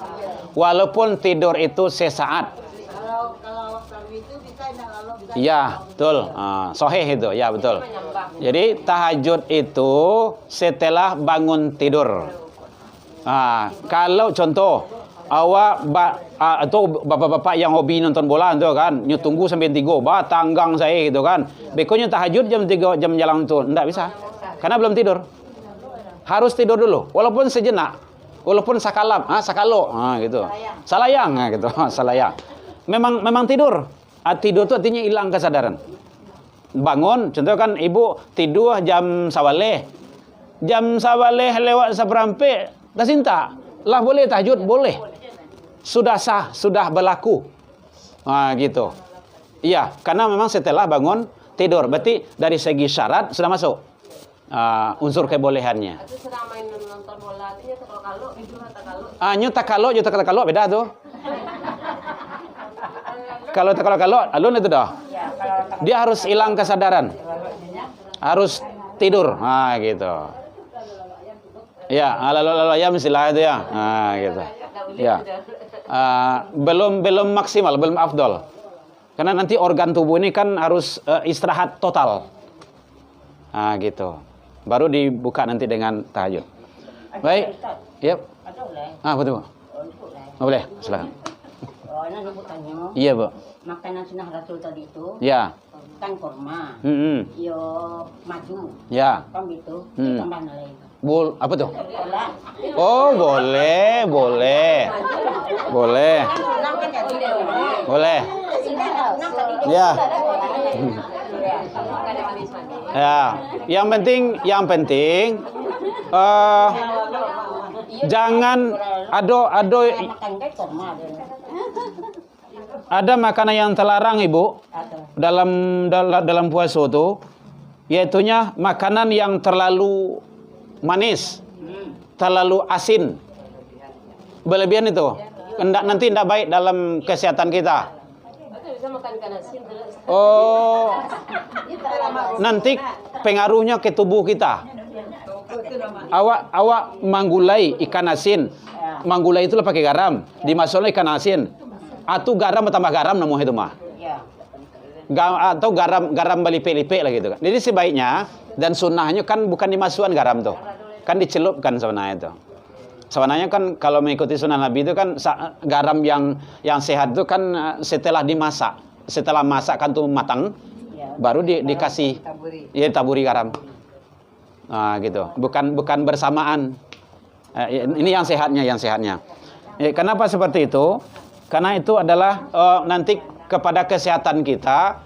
Walaupun tidur itu sesaat. Kalau waktu itu bisa lalu bisa. Iya, betul. Sahih itu. Ya, betul. Jadi tahajud itu setelah bangun tidur. Kalau contoh awak atau bapak-bapak yang hobi nonton bola itu kan, tunggu sampai 3, tanggang saya gitu kan. Bekonya tahajud jam 3 jam jalan itu enggak bisa. Karena belum tidur. Harus tidur dulu walaupun sejenak. Walaupun sakalap, sakalo, gitu. Salayang, gitu. Salayang. Memang tidur. Tidur itu artinya hilang kesadaran. Bangun, contoh kan ibu tidur jam sawaleh. Jam sawaleh lewat seperampe, dah cinta. Lah boleh tahajud, boleh. Sudah sah, sudah berlaku. Gitu. Iya, karena memang setelah bangun tidur. Berarti dari segi syarat sudah masuk. Unsur kebolehannya. Itu sedang main nonton bola, artinya kalau itu Nyu takalo beda tuh. Kalau alun itu dah. Dia harus hilang kesadaran. Harus tidur. Gitu. Ya, lalu istilah itu ya. Gitu. Ya. Belum maksimal, belum afdol. Karena nanti organ tubuh ini kan harus istirahat total. Gitu. Baru dibuka nanti dengan tahajud. Baik. Yep. Betul. Boleh, silakan. Ini sebutannya. Iya, Bu. Makanan sunnah Rasul tadi itu. Ya. Kan kurma. Yo madu. Ya. Kan gitu. Tambah lain. Apa tuh? Oh, boleh. Ya. Ya, yang penting jangan ada makanan yang terlarang, Ibu, dalam puasa itu, yaitunya makanan yang terlalu manis, terlalu asin, berlebihan itu. Nanti tidak baik dalam kesehatan kita. Nanti pengaruhnya ke tubuh kita. Awak manggulai ikan asin. Manggulai itulah pakai garam. Dimasukkan ikan asin. Atau garam tambah garam namanya itu mah. Atau garam belipe-lipe lah gitu kan. Jadi sebaiknya dan sunnahnya kan bukan dimasukkan garam tuh. Kan dicelupkan sebenarnya itu. Sebenarnya kan kalau mengikuti sunnah Nabi itu kan garam yang sehat itu kan setelah dimasak. Setelah masakkan tuh matang, baru dikasih taburi garam. Gitu. Bukan bersamaan. Ini yang sehatnya. Kenapa seperti itu? Karena itu adalah nanti kepada kesehatan kita,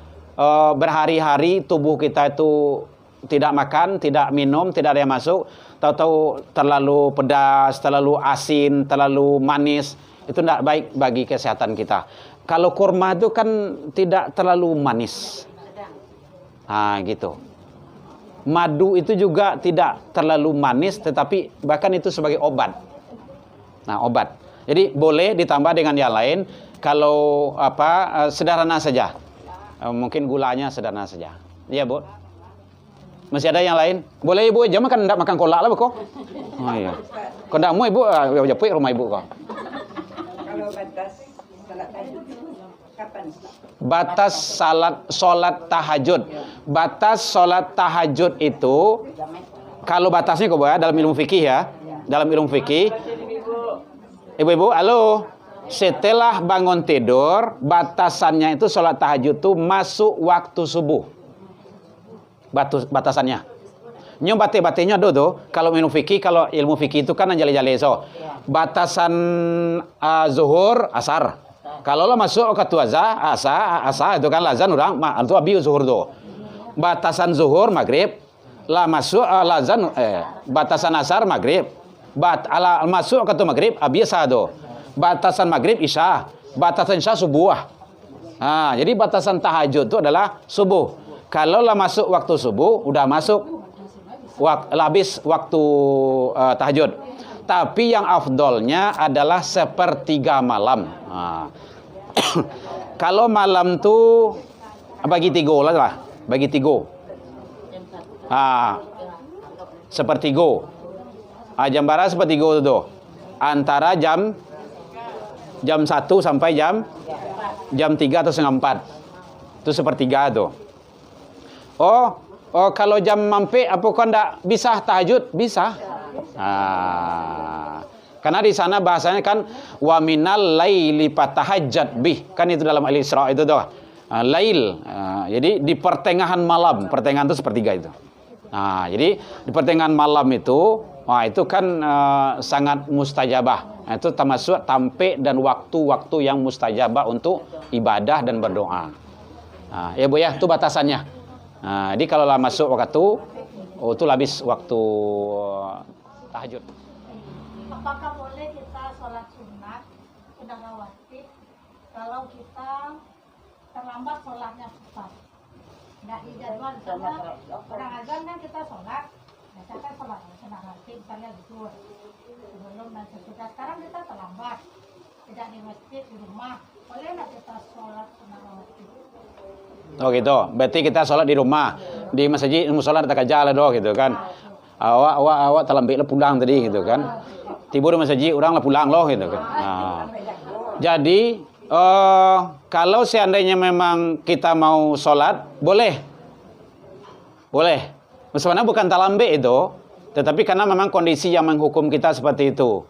berhari-hari tubuh kita itu tidak makan, tidak minum, tidak ada yang masuk, tahu-tahu terlalu pedas, terlalu asin, terlalu manis, itu tidak baik bagi kesehatan kita. Kalau kurma itu kan tidak terlalu manis. Gitu. Madu itu juga tidak terlalu manis, tetapi bahkan itu sebagai obat. Nah, obat. Jadi boleh ditambah dengan yang lain. Kalau sederhana saja. Mungkin gulanya sederhana saja. Iya, Bu. Masih ada yang lain? Boleh Ibu aja makan, enggak makan kolak lah kok. Oh iya. Kalau enggak mau Ibu, jepit rumah Ibu kok. Kalau batas salat tahajud kapan? Batas salat tahajud. Batas salat tahajud itu, kalau batasnya kok ya, dalam ilmu fikih ya. Dalam ilmu fikih. Ibu-ibu, halo. Setelah bangun tidur, batasannya itu salat tahajud itu masuk waktu subuh. Batasannya. Nyom bate-batenya do kalau ilmu fikih itu kan jale-jale so. Batasan zuhur, asar. Kalau lo masuk ke asa itu kan lazan orang itu abi zuhur do. Batasan zuhur maghrib, lah masuk lazan batasan asar maghrib. Masuk ke maghrib abi asa do. Batasan maghrib isya, batasan isya subuh. Nah, jadi batasan tahajud itu adalah subuh. Kalau lah masuk waktu subuh, udah masuk habis waktu tahajud. Tapi yang afdolnya adalah sepertiga malam. Nah. Kalau malam tuh bagi tiga lah, bagi tiga. Sepertiga. Jam barat sepertiga itu tuh. Antara jam 1 sampai jam 3 atau setengah 4. Itu sepertiga tuh. Oh, kalau jam mampe apa kau ndak bisa tahajud? Bisa. Karena di sana bahasanya kan wa minal laili fatahajjat bih. Kan itu dalam Al-Isra itu tuh. Lail. Jadi di pertengahan malam, pertengahan itu sepertiga itu. Jadi di pertengahan malam itu, itu kan sangat mustajabah. Itu termasuk tampe dan waktu-waktu yang mustajabah untuk ibadah dan berdoa. Ya Bu ya, itu batasannya. Jadi kalau lah masuk waktu itu habis waktu tahajud. Apakah boleh kita sholat sunat rawatib kalau kita terlambat sholatnya cepat? Nggak di jadwal, misalnya orang azan kan kita sholat, misalkan sholat sunat rawatib misalnya gitu sebelum dan sesudah. Sekarang kita terlambat, tidak di masjid, di rumah, boleh nggak kita sholat sunat rawatib? Oh gitu, berarti kita sholat di rumah, di masjid musola tak jalan doh gitu kan. Awak terlambat lah pulang tadi gitu kan. Tiba di masjid orang lah pulang loh gitu kan. Jadi kalau seandainya memang kita mau sholat, boleh. Sebenarnya bukan talambe itu, tetapi karena memang kondisi yang menghukum kita seperti itu.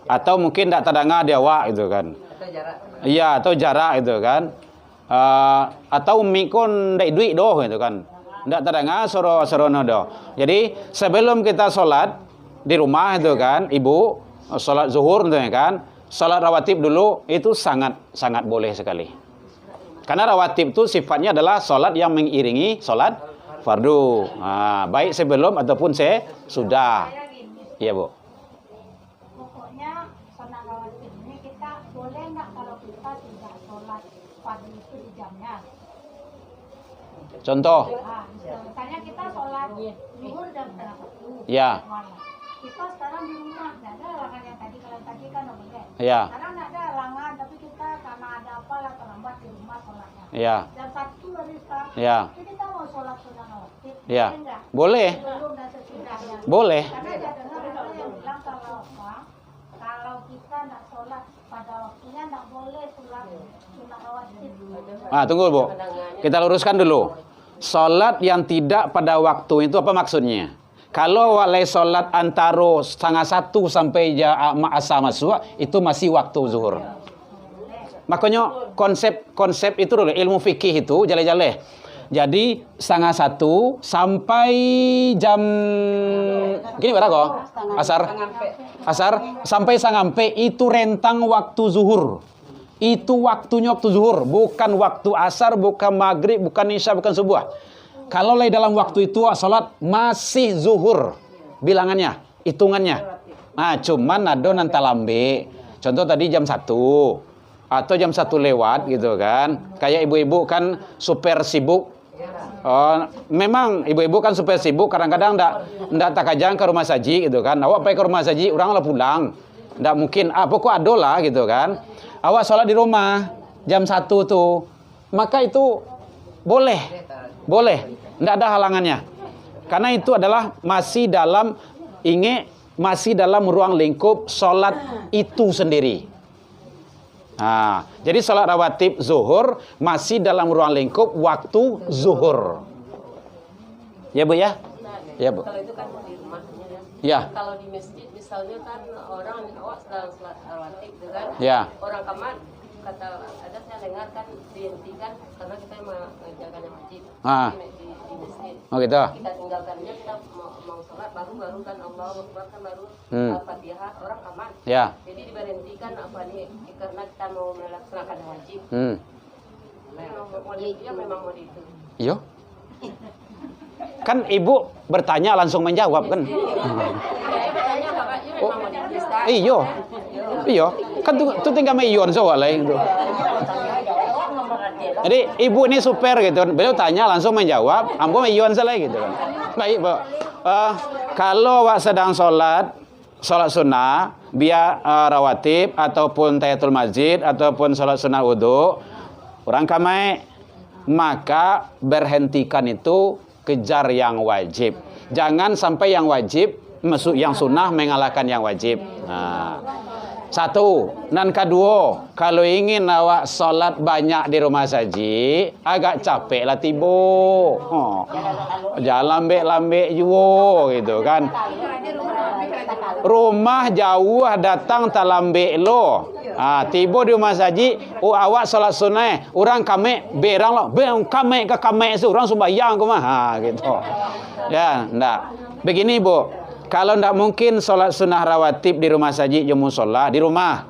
Atau mungkin tak terdengar di awak gitu kan. Atau jarak. Iya, atau jarak itu kan. Atau mikon dai duit doh gitu kan. Ndak terdengar soro-sorono doh. Jadi sebelum kita sholat di rumah itu kan, ibu sholat zuhur itu kan, sholat rawatib dulu itu sangat boleh sekali. Karena rawatib itu sifatnya adalah sholat yang mengiringi sholat fardu. Baik sebelum ataupun sudah. Iya Bu. Pokoknya sholat rawatib ini kita boleh nggak kalau kita tidak sholat fardu itu di jamnya? Contoh. Misalnya kita sholat zuhur jam 1. Ya. Kita sekarang di rumah, nggak ada halangan yang tadi, kalau tadi kan nggak boleh. Ya. Sekarang nggak ada halangan, tapi kita karena ada apa lah terlambat di rumah sholatnya. Ya. Jam 1 hari sekarang. Ya. Jadi kita mau sholat sunat rawatib. Ya. Boleh nggak? Boleh. Sebelum dan sesudahnya. Boleh. Karena dia dengar ada yang bilang kalau kita nggak sholat pada waktunya nggak boleh sholat sunat rawatib. Tunggu Bu. Kita luruskan dulu. Sholat yang tidak pada waktu itu apa maksudnya? Kalau walai sholat antara 12:30 sampai asa masuk, itu masih waktu zuhur. Makanya konsep itu dulu, ilmu fikih itu jale-jale. Jadi 12:30 sampai jam gini berapa kok? Asar sampai sangampe itu rentang waktu zuhur. Itu waktunya waktu zuhur, bukan waktu asar, bukan maghrib, bukan isya, bukan subuh. Kalau dalam waktu itu salat masih zuhur bilangannya, hitungannya. Cuman ada nanti lambe. Contoh tadi jam 1 atau jam 1 lewat gitu kan. Kayak ibu-ibu kan super sibuk Memang ibu-ibu kan supaya sibuk kadang-kadang ndak takajang ke rumah saji gitu kan. Awak pergi ke rumah saji, orang lah pulang. Ndak mungkin, pokok adolah gitu kan. Awak sholat di rumah jam 1 tuh. Maka itu boleh. Boleh. Ndak ada halangannya. Karena itu adalah masih dalam ruang lingkup sholat itu sendiri. Nah, jadi sholat rawatib zuhur masih dalam ruang lingkup waktu zuhur. Ya Bu ya? Ya Bu. Kalau itu kan di rumahnya ya. Ya. Kalau di masjid misalnya kan awak sedang sholat rawatib gitu kan. Ya. Orang kamar kata ada saya dengar kan dihentikan karena kita menjaga wajib di masjid. Oh gitu. Kita tinggalkannya kita mau sholat baru kan Allahu Akbar kan baru Fatihah orang aman. Ya. Jadi diberhentikan karena kita mau melaksanakan wajib. Memang mau itu. Iyo. Kan ibu bertanya langsung menjawab kan? Iyo. Iyo. Kan tuh tinggal mayon soal lain tuh. Jadi ibu ini super gitu. Beliau tanya langsung menjawab, ambo mayon salah gitu kan. Baik, Bu. Kalau awak sedang sholat sunnah, biar rawatib ataupun tahiyatul masjid ataupun sholat sunnah wudu, orang kamai, maka berhentikan itu kejar yang wajib. Jangan sampai yang wajib yang sunnah mengalahkan yang wajib. Nah, satu. Dan kedua, kalau ingin awak sholat banyak di rumah saji, agak capek lah tibo. Jalan lambe juga gitu kan. Rumah jauh datang talambe lo. Tiba di rumah saji, awak sholat sunnah, orang kami berang lo, kami orang sembahyang ke mah, gitu. Ya, ndak. Begini Bu, kalau ndak mungkin sholat sunnah rawatib di rumah saji, jemu sholat di rumah.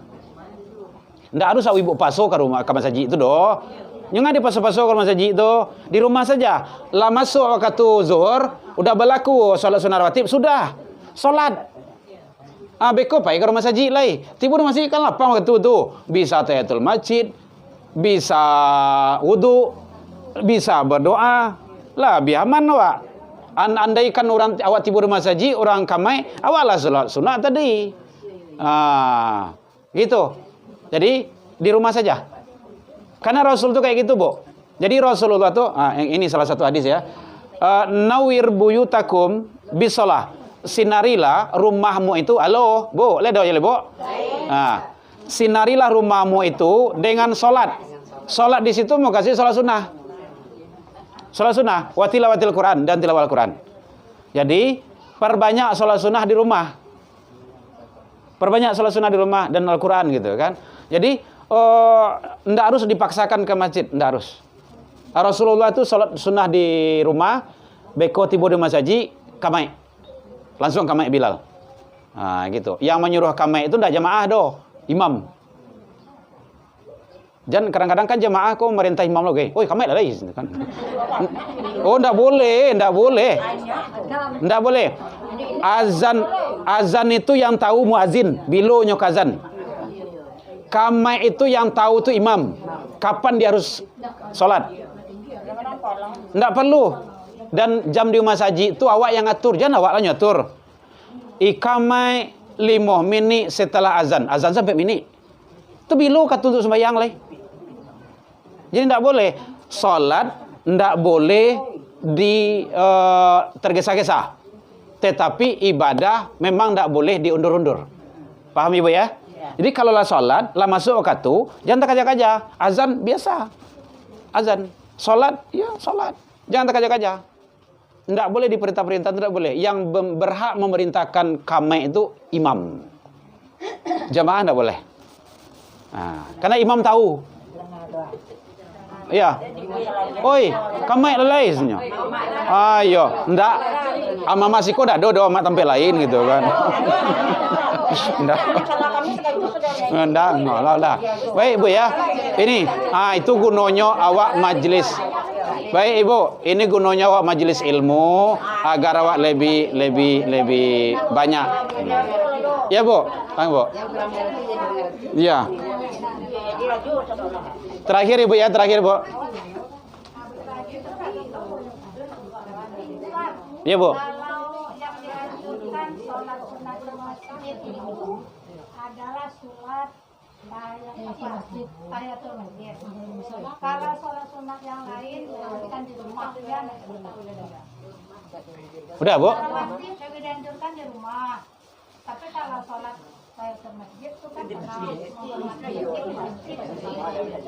Ndak harus ibu paso ke rumah saji itu doh. Jangan dipaso-paso ke rumah saji itu, di rumah saja. Lah masuk waktu zuhur, udah berlaku sholat sunnah rawatib, sudah sholat. Beko pai ke rumah saji lai. Tiba rumah saji kan lapang waktu itu. Bisa tahiyatul masjid, bisa wudu, bisa berdoa. Lah biar aman awak. Andaikan orang awak tiba rumah saji, orang kamai, awaklah sholat sunat tadi. Gitu. Jadi di rumah saja. Karena Rasul tuh kayak gitu, Bu. Jadi Rasulullah tuh, ini salah satu hadis ya. Nawir buyutakum bisolah. Sinarilah rumahmu itu, halo, Bu, ledo ya, Bu. Sinarilah rumahmu itu dengan sholat. Sholat di situ mau kasih sholat sunnah. Sholat sunnah, watilawatil Quran dan tilawal Quran. Jadi perbanyak sholat sunnah di rumah. Perbanyak sholat sunnah di rumah dan Al-Quran gitu kan. Jadi ndak harus dipaksakan ke masjid, ndak harus. Rasulullah itu sholat sunnah di rumah, beko tiba di masaji, kamai. Langsung kamai Bilal. Gitu. Yang menyuruh kamai itu ndak jamaah doh, imam. Dan kadang-kadang kan jamaah kok merintah imam lo, "Oi, kamai lah kan." Oh, ndak boleh. Ndak boleh. Azan itu yang tahu muazin, bilo nyok azan. Kamai itu yang tahu tuh imam. Kapan dia harus sholat? Ndak perlu. Dan jam di rumah saji itu awak yang atur, jangan awak lah nyatur. Ikamai 5 menit setelah azan. Azan sampai menit. Itu bilo kat untuk sembahyang lah. Jadi ndak boleh sholat, ndak boleh di tergesa-gesa. Tetapi ibadah memang ndak boleh diundur-undur. Paham Ibu ya? Jadi kalau lah sholat, lah masuk waktu, jangan terkaja-kaja. Azan biasa. Azan. Sholat, ya sholat. Jangan terkaja-kaja. Ndak boleh diperintah-perintah, ndak boleh. Yang berhak memerintahkan kamai itu imam. Jamaah ndak boleh. Karena imam tahu. Ya. Oi, kamai lelai sebenarnya. Ayo, ndak. Ama masiko ndak do amat tampil lain gitu kan. Ndak. Ndak, lah. Baik, Bu ya. Ini, itu gunanya awak majelis. Baik Ibu, ini gunanya awak majelis ilmu agar awak lebih banyak. Ya Bu, Bu. Ya. Terakhir Ibu ya, terakhir Bu. Ya, Bu. Kalau yang dianjurkan sholat sunat di masjid itu adalah sholat tahiyatul masjid. Kalau sholat sunat yang lain dianjurkan di rumah ya. Udah, Bu? Rawatib juga dianjurkan di rumah. Tapi kalau sholat tahiyatul masjid itu kan menghormati masjid.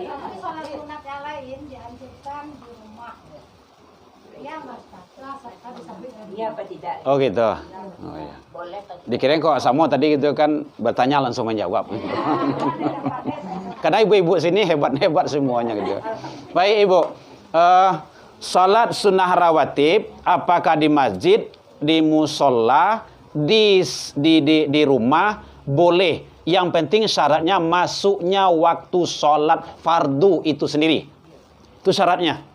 Tapi sholat sunat yang lain dianjurkan di rumah. Ya, Mas. Iya apa tidak? Oh gitu. Oh, iya. Dikirain kok Samo tadi gitu kan bertanya langsung menjawab. Karena ibu-ibu sini hebat-hebat semuanya gitu. Baik Ibu, salat sunnah rawatib apakah di masjid, di musola, di rumah boleh. Yang penting syaratnya masuknya waktu salat fardu itu sendiri. Itu syaratnya.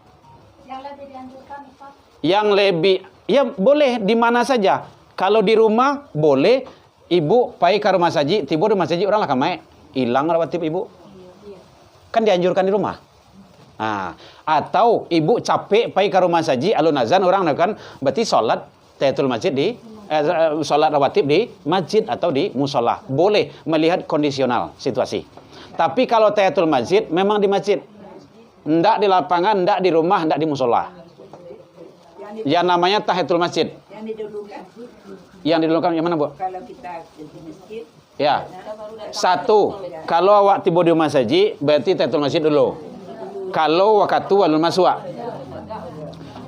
Yang lebih dianjurkan Pak? Yang lebih ya boleh di mana saja. Kalau di rumah boleh ibu pai ke rumah saji, tiba di rumah saji orang lah kamai hilang rawatib ibu. Kan dianjurkan di rumah. Nah, atau ibu capek pai ke rumah saji alun azan orang kan berarti salat tahiyatul masjid di salat rawatib di masjid atau di musola. Boleh melihat kondisional situasi. Tapi kalau tahiyatul masjid memang di masjid. Ndak di lapangan, ndak di rumah, ndak di musola. Yang namanya tahiyatul masjid. Yang didulukan Yang didulukan yang mana, Bu? kalau kita di masjid. Ya. Satu, kalau awak tiba di rumah saji, berarti tahiyatul masjid dulu. Kalau waktu walul maswa.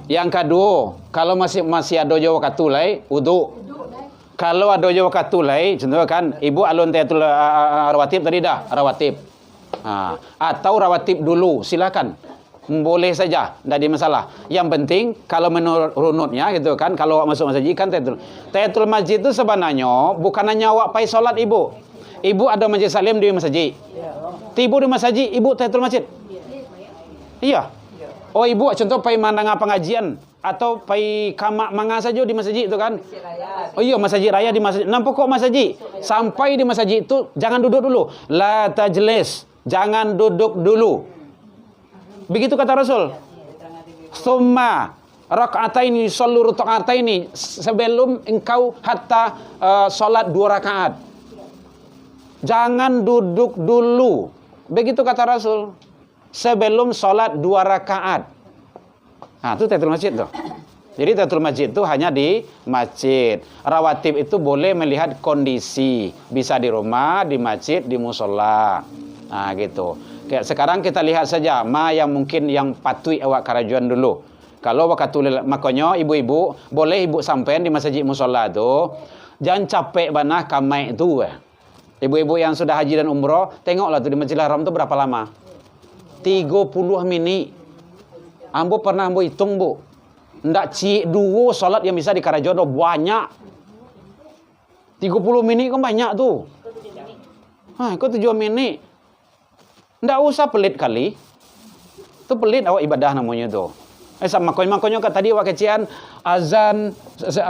Yang kedua, kalau masih ada jo waktu lai, wudu. Kalau ada jo waktu lai, contoh kan, ibu alun tahiyatul rawatib tadi dah, rawatib. Atau rawatib dulu, silakan. Boleh saja, tidak ada masalah. Yang penting kalau menurut runutnya gitu kan, kalau masuk masjid kan tahiyatul masjid itu sebenarnya bukan hanya awak pai salat ibu. Ibu ada masjid salim di masjid. Tiba di masjid, ibu tahiyatul masjid. Iya. Oh ibu contoh pai mandang pengajian atau pai kamak manga saja di masjid itu kan. Oh iya masjid raya di masjid. Nampak kok masjid. Sampai di masjid itu jangan duduk dulu. La tajlis. Jangan duduk dulu. Begitu kata Rasul. Summa raka'ataini sallu raka'ataini sebelum engkau hatta salat 2 rakaat. Jangan duduk dulu. Begitu kata Rasul. Sebelum salat 2 rakaat. Nah, itu tahiyatul masjid tuh. Jadi tahiyatul masjid itu hanya di masjid. Rawatib itu boleh melihat kondisi. Bisa di rumah, di masjid, di musola. Nah gitu. Sekarang kita lihat saja yang mungkin yang patui awak karajuan dulu. Kalau waktu makanya ibu-ibu boleh ibu sampean di masjid musola tu jangan capek banah kamai itu. Ibu-ibu yang sudah haji dan umroh tengoklah tu di Masjidil Haram tu berapa lama? 30 menit. Ambo pernah ambo hitung bu. Ndak cik dua salat yang bisa di karajuan banyak. 30 menit kan banyak tu. Kau 7 menit. Ndak usah pelit kali. Itu pelit awak ibadah namanya tu. Makanya tadi awak kecian azan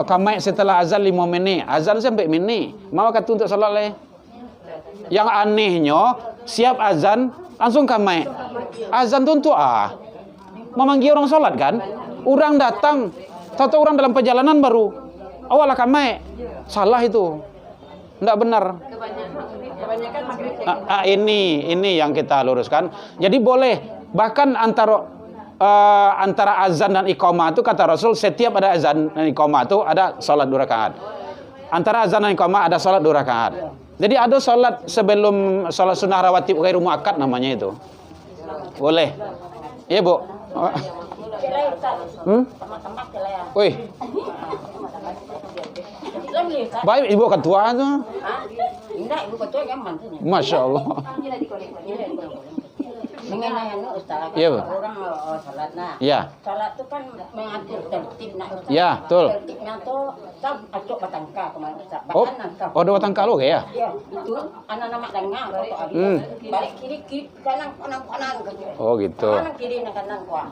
kamai setelah azan 5 menit. Azan sampai menit. Mau kata untuk salat leh. Yang anehnya siap azan langsung kamai. Azan tu untuk memanggil orang salat kan? Orang datang, tahu orang dalam perjalanan baru. Awak lah kamai. Salah itu. Ndak benar. Kebanyakan maghrib. Ini yang kita luruskan. Jadi boleh bahkan antara azan dan iqamah itu kata Rasul setiap ada azan dan iqamah itu ada salat 2 rakaat. Antara azan dan iqamah ada salat 2 rakaat. Jadi ada salat sebelum salat sunnah rawatib ghairu muakkad namanya itu. Boleh. Iya, Bu. Wih. Baik ibu ketua tu. Enggak, ibu ketua nyaman tu. Masya Allah. Mengenai Ustaz, Iya, Bu. orang salat nah. Ya. Salat tu kan mengatur tertib nak Ustaz. Ya, betul. Tertibnya tu kan acuk batangka kemarin Ustaz. Oh, Batangka. ada batang kalau ya? Ya, itu anak nama dengar foto balik kiri kanan gitu. Oh gitu. Kanan kiri kanan kuah.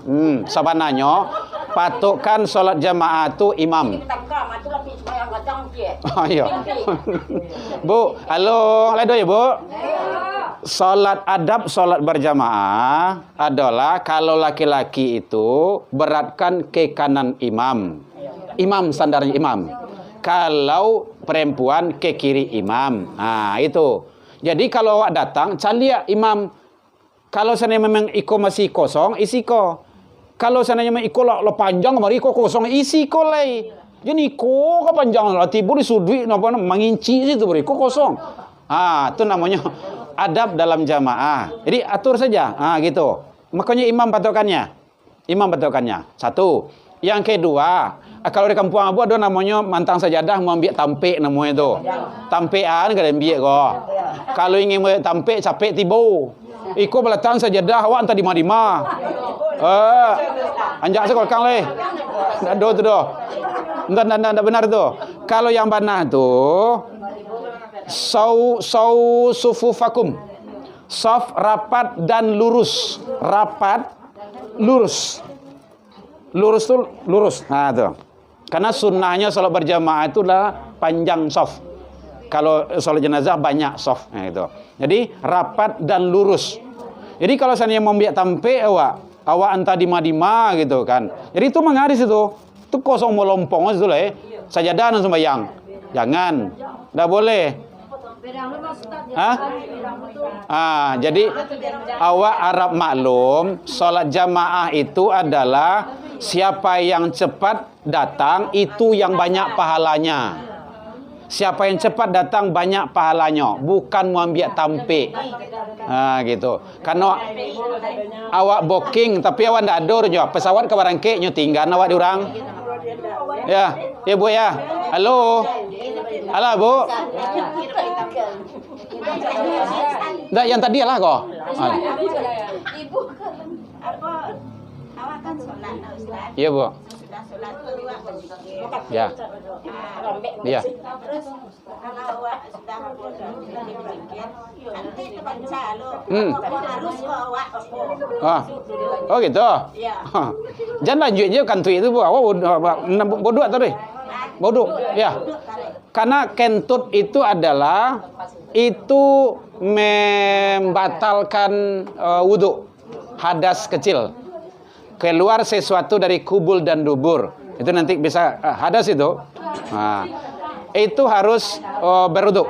Sabananya patukan salat jamaah tu imam. Batangka matu lapis bayang batang dia. Oh iya. Bu, halo, ledo ya, Bu? Salat adab, salat berjamaah adalah kalau laki-laki itu beratkan ke kanan imam. imam, standarnya imam. Kalau perempuan ke kiri imam. Nah, itu. Jadi kalau awak datang, cari imam. Kalau seandainya memang iko masih kosong, isi ko. Kalau seandainya memang iko lo panjang, mari iko kosong, isi ko lay. Jadi iko kepanjangan lah, tiba di sudut apa menginci situ beri iko kosong. Ah, itu namanya adab dalam jamaah. Jadi atur saja. Ah, gitu. Makanya imam patokannya. Imam patokannya. Satu. Yang kedua, kalau di kampung Abu ada namanya mantang sajadah mau ambil tampik namanya itu. Tampikan kalian ambil kok. Kalau ingin tampik capek tiba. Iko belatang sajadah awak entah di mana. Anjak sekolah kang leh. Ada tu doh. Enggak benar tu. Kalau yang benar tu sufufakum. Saf rapat dan lurus. Rapat lurus. Lurus tu lurus. Nah tu. Karena sunnahnya salat berjamaah itu adalah panjang saf. Kalau salat jenazah banyak saf. Nah, itu. Jadi rapat dan lurus. Jadi kalau seandainya mau biak tampik awak entah di madima gitu kan. Jadi itu mengaris itu. Itu kosong melompong itu lah. Sajadah dan sembahyang. Jangan. Enggak boleh. Jadi awak Arab maklum, salat jamaah itu adalah siapa yang cepat datang itu yang banyak pahalanya. Siapa yang cepat datang banyak pahalanya, bukan muambiak tampik. Gitu. Karena awak booking tapi awak ndak ada jo. Pesawat ke Barangke nyo tinggal awak diorang. Ya, ya Bu ya. Halo. Halo Bu. Ndak yang tadi lah kok. Ibu apa awak kan sholat Ustaz. Iya Bu. Sudah sholat keluar. Ya. Iya. Terus kalau awak sudah dipikir nanti terbaca lo. Harus ke awak. Oh gitu. Iya. Jangan lanjut je kantui itu Bu. Awak bodoh atau deh? Bodoh. Ya. Karena kentut itu adalah itu membatalkan wudhu, hadas kecil, keluar sesuatu dari kubul dan dubur, itu nanti bisa hadas itu. Nah, itu harus berwudhu.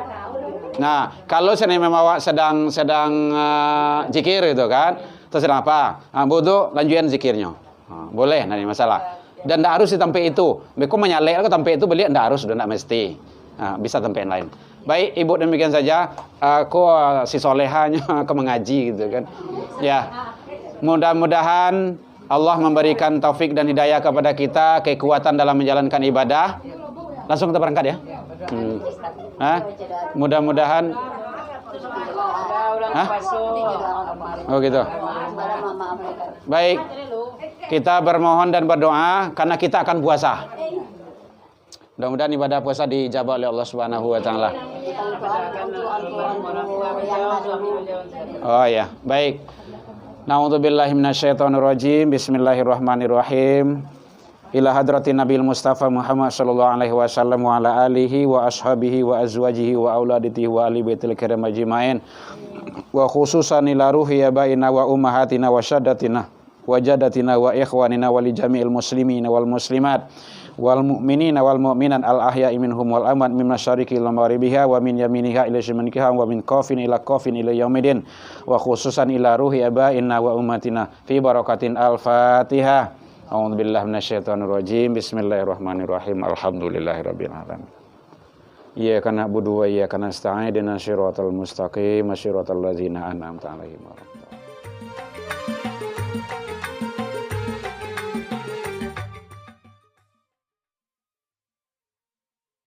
Nah, kalau seandainya memang sedang zikir gitu kan, terus sedang apa? Wudhu lanjutin zikirnya, boleh, nanti masalah. Dan tidak harus ditampik itu. Mereka menyalek ke tampik itu beliau tidak harus, sudah tidak mesti. Bisa tampik yang lain. Baik, Ibu, demikian saja. Aku si solehanya aku mengaji gitu kan. Ya, mudah-mudahan Allah memberikan taufik dan hidayah kepada kita, kekuatan dalam menjalankan ibadah. Langsung kita berangkat ya. Mudah-mudahan. Oh gitu. Baik. Kita bermohon dan berdoa karena kita akan puasa. Mudah-mudahan ibadah puasa dijabah oleh Allah Subhanahu wa taala. Oh ya, baik. Na'udzubillahi minasyaitonirrajim. Bismillahirrahmanirrahim. Ila hadratin Nabil Mustafa Muhammad sallallahu alaihi wasallam wa ala alihi wa ashabihi wa azwajihi wa auladitihi wa ali baitil kiram ajmain. Wa khususan ila ruhi abaina wa ummahatina wa syaddatina wa jaddatina wa ikhwanina wa li jami'il muslimina wal muslimat wal mu'minina wal mu'minat al ahya'i minhum wal amwat min masyariqi ila maghribiha wa min yaminiha ila shimaliha wa min qafin ila qafin ila yaumidin wa khususan ila ruhi abaina wa ummatina fi barakatin al-Fatihah. A'udzubillahi minasyaitonir rajim. Bismillahirrahmanirrahim. Alhamdulillahirabbil alamin. Iyyaka na'budu wa iyyaka nasta'in. Ihdinas siratal mustaqim, siratal ladzina an'amta 'alaihim.